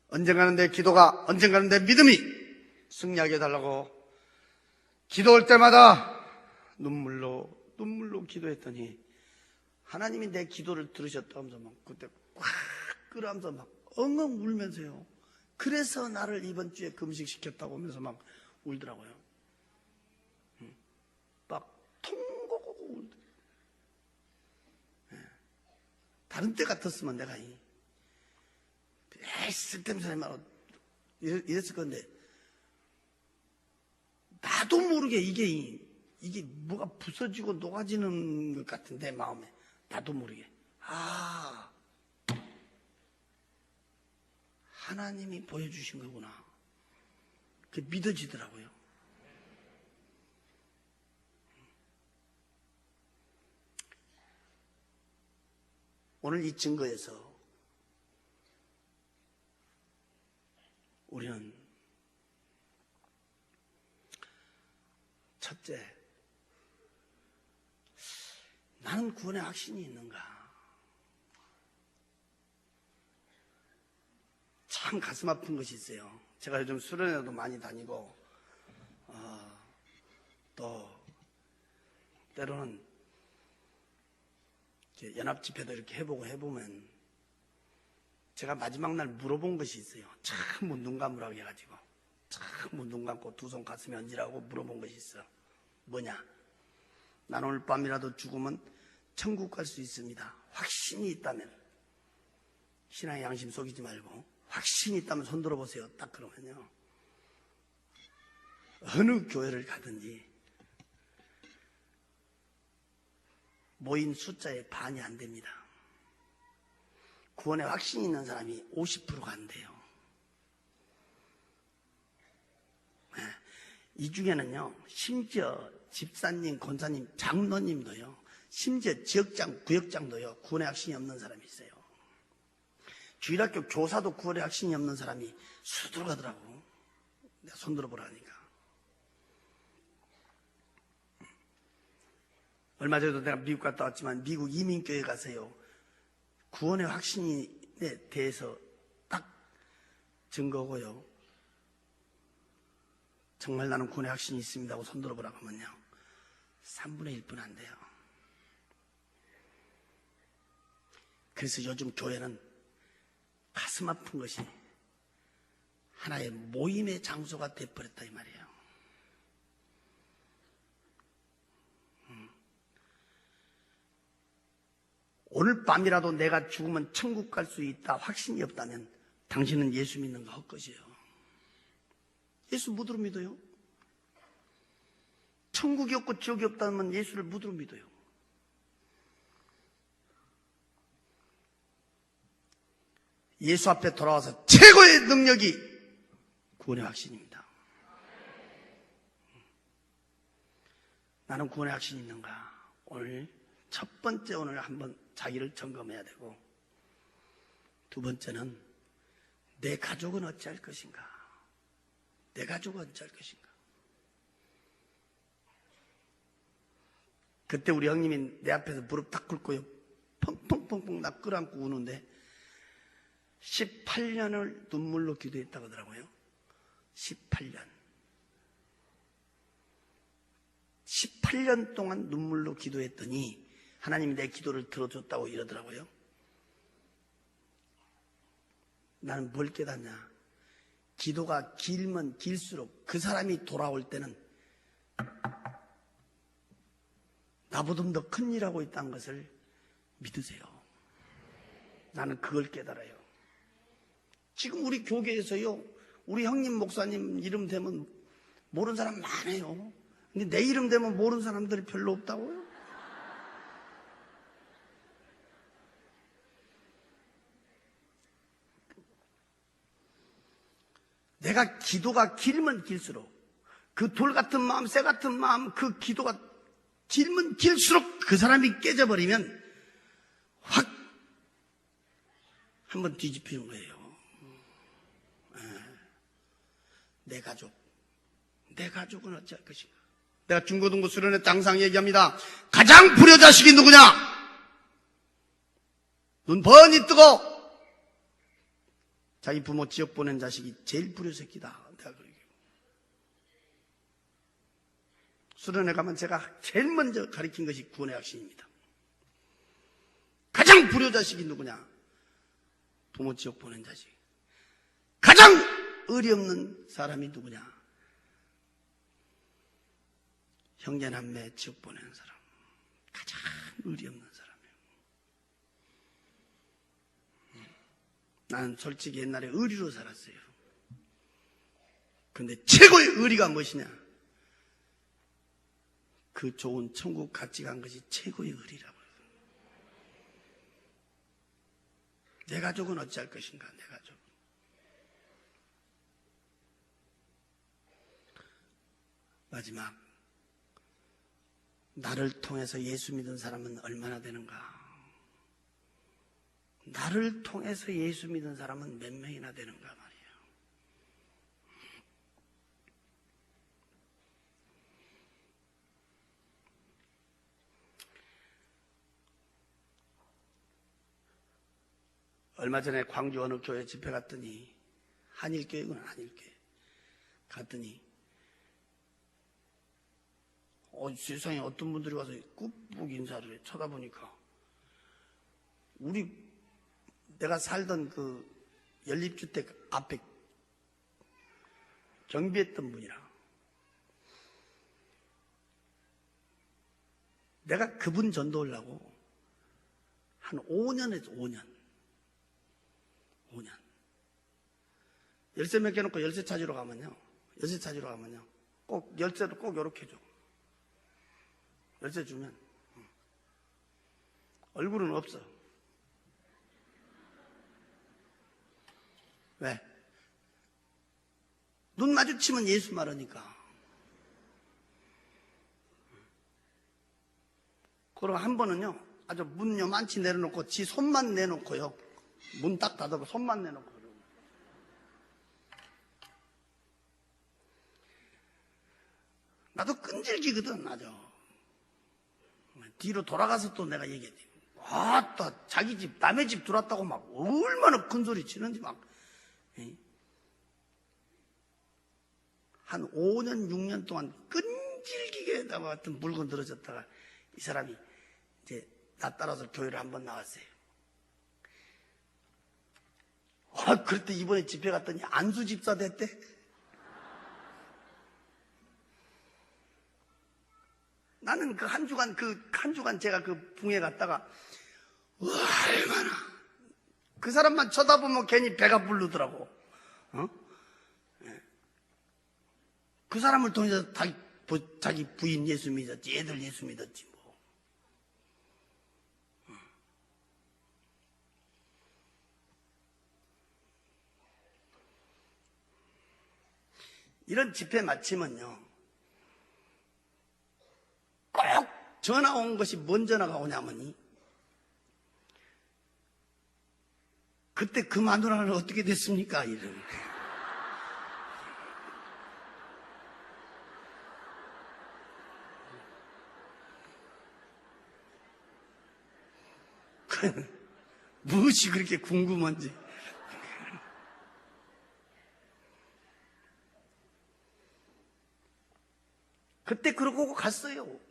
언젠가는 내 기도가, 언젠가는 내 믿음이 승리하게 해달라고 기도할 때마다 눈물로 기도했더니 하나님이 내 기도를 들으셨다 하면서 막 그때 꽉 끌어안면서 막 엉엉 울면서요, 그래서 나를 이번 주에 금식시켰다고 하면서 막 울더라고요. 막 통곡하고 울더라고요. 다른 때 같았으면 내가 쓸데없는 말로 이랬을 건데, 나도 모르게 이게 뭐가 부서지고 녹아지는 것 같은 내 마음에, 나도 모르게 하나님이 보여주신 거구나. 그게 믿어지더라고요. 오늘 이 증거에서 우리는 첫째, 나는 구원의 확신이 있는가? 참 가슴 아픈 것이 있어요. 제가 요즘 수련회도 많이 다니고, 또 때로는 연합집회도 이렇게 해보면 제가 마지막 날 물어본 것이 있어요. 참 눈 감으라고 해가지고, 참 눈 감고 두 손 가슴에 얹으라고 물어본 것이 있어. 뭐냐? 난 오늘 밤이라도 죽으면 천국 갈 수 있습니다. 확신이 있다면, 신앙의 양심 속이지 말고 확신이 있다면 손 들어보세요. 딱 그러면요, 어느 교회를 가든지 모인 숫자의 반이 안 됩니다. 구원에 확신이 있는 사람이 50%가 안 돼요. 이 중에는요, 심지어 집사님, 권사님, 장로님도요, 심지어 지역장, 구역장도요, 구원의 확신이 없는 사람이 있어요. 주일학교 교사도 구원의 확신이 없는 사람이 수두룩 하더라고. 내가 손 들어보라니까. 얼마 전에도 내가 미국 갔다 왔지만, 미국 이민교회 가서요, 구원의 확신에 대해서 딱 증거고요, 정말 나는 구원의 확신이 있습니다 하고 손 들어보라고 하면요, 3분의 1분 안 돼요. 그래서 요즘 교회는 가슴 아픈 것이 하나의 모임의 장소가 돼버렸다 이 말이에요. 오늘 밤이라도 내가 죽으면 천국 갈 수 있다 확신이 없다면 당신은 예수 믿는 거 헛것이에요. 예수 무드로 믿어요? 천국이 없고 지옥이 없다면 예수를 무드로 믿어요. 예수 앞에 돌아와서 최고의 능력이 구원의 확신입니다. 나는 구원의 확신이 있는가? 오늘 첫 번째 오늘 한번 자기를 점검해야 되고, 두 번째는 내 가족은 어찌할 것인가? 내 가족은 어찌할 것인가? 그때 우리 형님이 내 앞에서 무릎 딱 꿇고요, 펑펑펑펑 나 끌어안고 우는데 18년을 눈물로 기도했다고 하더라고요. 18년 동안 눈물로 기도했더니 하나님이 내 기도를 들어줬다고 이러더라고요. 나는 뭘 깨닫냐? 기도가 길면 길수록 그 사람이 돌아올 때는 나보다 더 큰 일하고 있다는 것을 믿으세요. 나는 그걸 깨달아요. 지금 우리 교계에서요, 우리 형님 목사님 이름 되면 모르는 사람 많아요. 근데 내 이름 되면 모르는 사람들이 별로 없다고요? 내가 기도가 길면 길수록 그 돌 같은 마음, 쇠 같은 마음, 그 기도가 길면 길수록 그 사람이 깨져버리면 확 한번 뒤집히는 거예요. 내 가족은 어찌할 것인가? 내가 중고등부 수련회 항상 얘기합니다. 가장 불효자식이 누구냐? 눈 번이 뜨고 자기 부모 지옥 보낸 자식이 제일 불효새끼다. 내가 그러게. 수련회 가면 제가 제일 먼저 가르친 것이 구원의 확신입니다. 가장 불효자식이 누구냐? 부모 지옥 보낸 자식. 가장 의리 없는 사람이 누구냐? 형제남매 지옥 보내는 사람. 가장 의리 없는 사람이에요. 나는 솔직히 옛날에 의리로 살았어요. 근데 최고의 의리가 무엇이냐? 그 좋은 천국 같이 간 것이 최고의 의리라고요. 내 가족은 어찌할 것인가? 내 가족. 마지막, 나를 통해서 예수 믿은 사람은 얼마나 되는가? 나를 통해서 예수 믿은 사람은 몇 명이나 되는가 말이에요. 얼마 전에 광주 어느 교회 집회 갔더니, 한일교회구나, 한일교회. 갔더니 세상에 어떤 분들이 와서 꾹꾹 인사를 해. 쳐다보니까 내가 살던 그 연립주택 앞에 경비했던 분이라. 내가 그분 전도하려고 한 5년 했어. 5년. 열쇠 몇 개 놓고 열쇠 찾으러 가면요, 꼭 열쇠도 꼭 요렇게 줘. 열쇠 주면 얼굴은 없어. 왜? 눈 마주치면 예수 말하니까. 그럼 한 번은요, 아주 문 요만치 내려놓고 지 손만 내놓고요, 문 딱 닫아서 손만 내놓고. 나도 끈질기거든, 아주. 뒤로 돌아가서 또 내가 얘기했지. 또 자기 집, 남의 집 들어왔다고 막 얼마나 큰 소리 치는지 막. 한 5년, 6년 동안 끈질기게 나와 같은 물건 들어졌다가 이 사람이 이제 나 따라서 교회를 한번 나왔어요. 그때 이번에 집회 갔더니 안수 집사 됐대. 나는 한 주간 제가 그 붕에 갔다가 얼마나 그 사람만 쳐다보면 괜히 배가 부르더라고. 그 사람을 통해서 자기 부인 예수 믿었지, 애들 예수 믿었지 뭐. 이런 집회 마치면요, 전화 온 것이 뭔 전화가 오냐면이 그때 그 마누라는 어떻게 됐습니까? 이러는 거예요. 무엇이 그렇게 궁금한지. 그때 그러고 갔어요.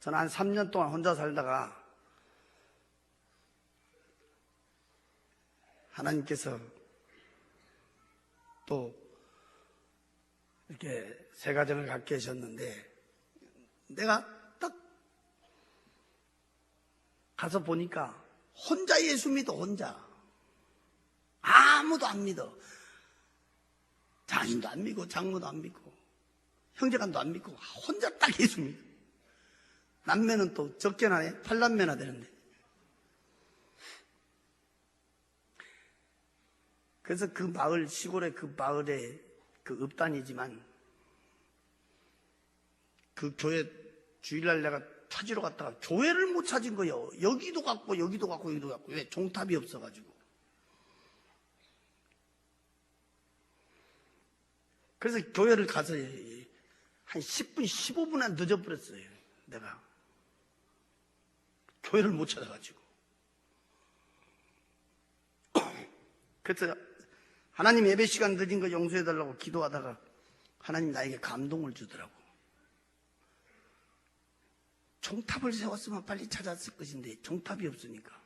저는 한 3년 동안 혼자 살다가 하나님께서 또 이렇게 새 가정을 갖게 하셨는데 내가 딱 가서 보니까 혼자 예수 믿어. 혼자 아무도 안 믿어. 장인도 안 믿고 장모도 안 믿고 형제간도 안 믿고 혼자 딱 예수 믿어. 남매는 또 적게나 해. 8남매나 되는데. 그래서 그 마을, 시골의 그 마을에 그 읍단이지만 그 교회 주일날 내가 찾으러 갔다가 교회를 못 찾은 거예요. 여기도 갔고 여기도 갔고 여기도 갔고. 왜? 종탑이 없어가지고. 그래서 교회를 가서 한 10분, 15분은 늦어버렸어요. 내가. 교회를 못 찾아가지고. 그래서 하나님 예배 시간 늦은 거 용서해달라고 기도하다가 하나님 나에게 감동을 주더라고. 종탑을 세웠으면 빨리 찾았을 것인데 종탑이 없으니까.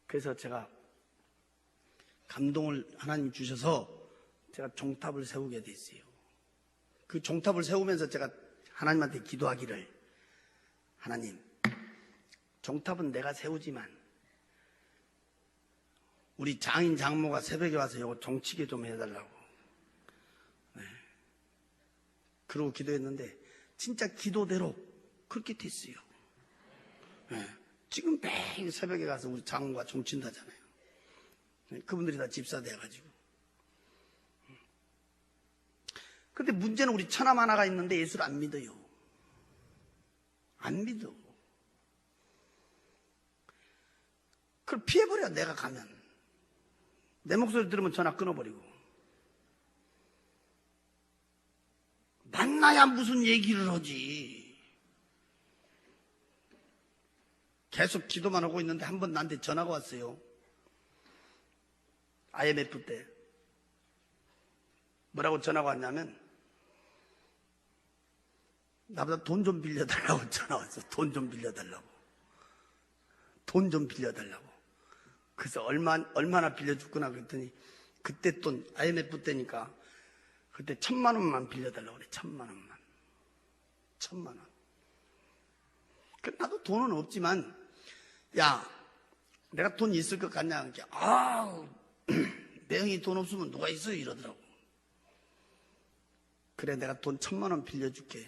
그래서 제가 감동을 하나님 주셔서 제가 종탑을 세우게 됐어요. 그 종탑을 세우면서 제가 하나님한테 기도하기를, 하나님, 종탑은 내가 세우지만 우리 장인 장모가 새벽에 와서 이거 종치게 좀 해달라고. 네. 그러고 기도했는데 진짜 기도대로 그렇게 됐어요. 네. 지금 매일 새벽에 가서 우리 장모가 종친다잖아요. 네. 그분들이 다 집사 돼가지고. 근데 문제는 우리 처남 하나가 있는데 예수를 안 믿어요. 안 믿어. 그걸 피해버려. 내가 가면 내 목소리 들으면 전화 끊어버리고. 만나야 무슨 얘기를 하지. 계속 기도만 하고 있는데 한 번 나한테 전화가 왔어요. IMF 때. 뭐라고 전화가 왔냐면 나보다 돈 좀 빌려달라고 전화 왔어. 돈 좀 빌려달라고. 돈 좀 빌려달라고. 그래서 얼마나 빌려줬구나 그랬더니 그때 돈 IMF 때니까 그때 1,000만 원만 빌려달라고 그래. 1,000만 원만. 1,000만 원. 나도 돈은 없지만 야 내가 돈 있을 것 같냐. 그러니까 아우 내 형이 돈 없으면 누가 있어요 이러더라고. 그래 내가 돈 1,000만 원 빌려줄게.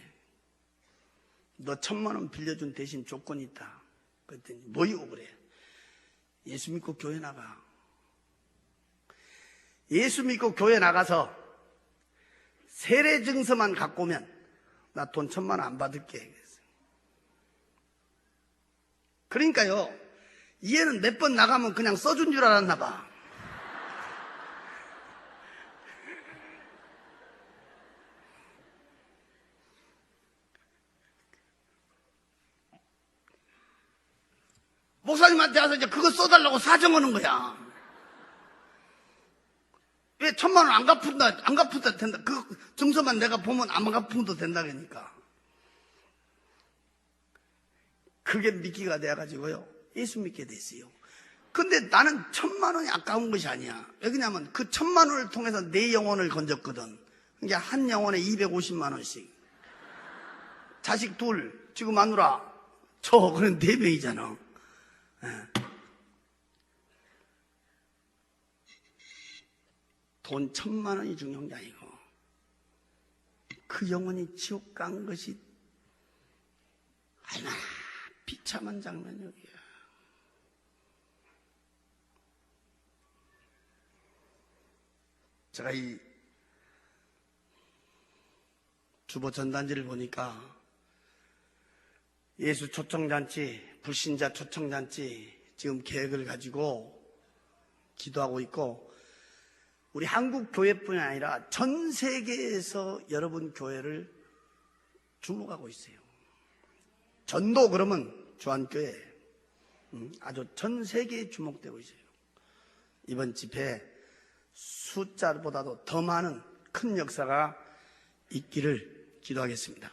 너 1,000만 원 빌려준 대신 조건이 있다. 그랬더니 뭐요? 그래. 예수 믿고 교회 나가. 예수 믿고 교회 나가서 세례 증서만 갖고 오면 나 돈 1,000만 원 안 받을게. 그러니까요, 얘는 몇 번 나가면 그냥 써준 줄 알았나 봐. 목사님한테 와서 이제 그거 써달라고 사정하는 거야. 왜 1,000만 원 안 갚은다 된다. 그 증서만 내가 보면 안 갚어도 된다 그러니까. 그게 미끼가 돼가지고요. 예수 믿게 됐어요. 근데 나는 1,000만 원이 아까운 것이 아니야. 왜냐면 그 1,000만 원을 통해서 내 영혼을 건졌거든. 그러니까 한 영혼에 250만 원씩. 자식 둘, 지금 마누라, 그런 4명이잖아. 돈 1,000만 원이 중요한 게 아니고 그 영혼이 지옥 간 것이 얼마나 비참한 장면이야. 제가 이 주보 전단지를 보니까 예수 초청잔치, 불신자 초청잔치 지금 계획을 가지고 기도하고 있고, 우리 한국 교회뿐이 아니라 전 세계에서 여러분 교회를 주목하고 있어요. 전도 그러면 주한교회 아주 전 세계에 주목되고 있어요. 이번 집회에 숫자보다도 더 많은 큰 역사가 있기를 기도하겠습니다.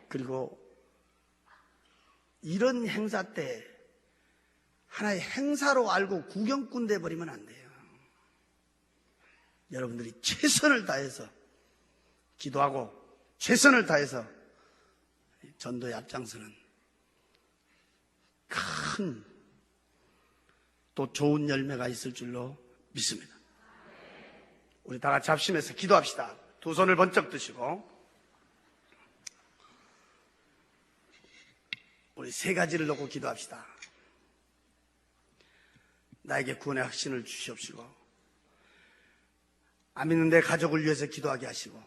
그리고 이런 행사 때 하나의 행사로 알고 구경꾼 돼버리면 안 돼요. 여러분들이 최선을 다해서 기도하고 최선을 다해서 전도에 앞장서는 큰 또 좋은 열매가 있을 줄로 믿습니다. 우리 다 같이 합심해서 기도합시다. 두 손을 번쩍 드시고 우리 세 가지를 놓고 기도합시다. 나에게 구원의 확신을 주시옵시고, 안 믿는 내 가족을 위해서 기도하게 하시고,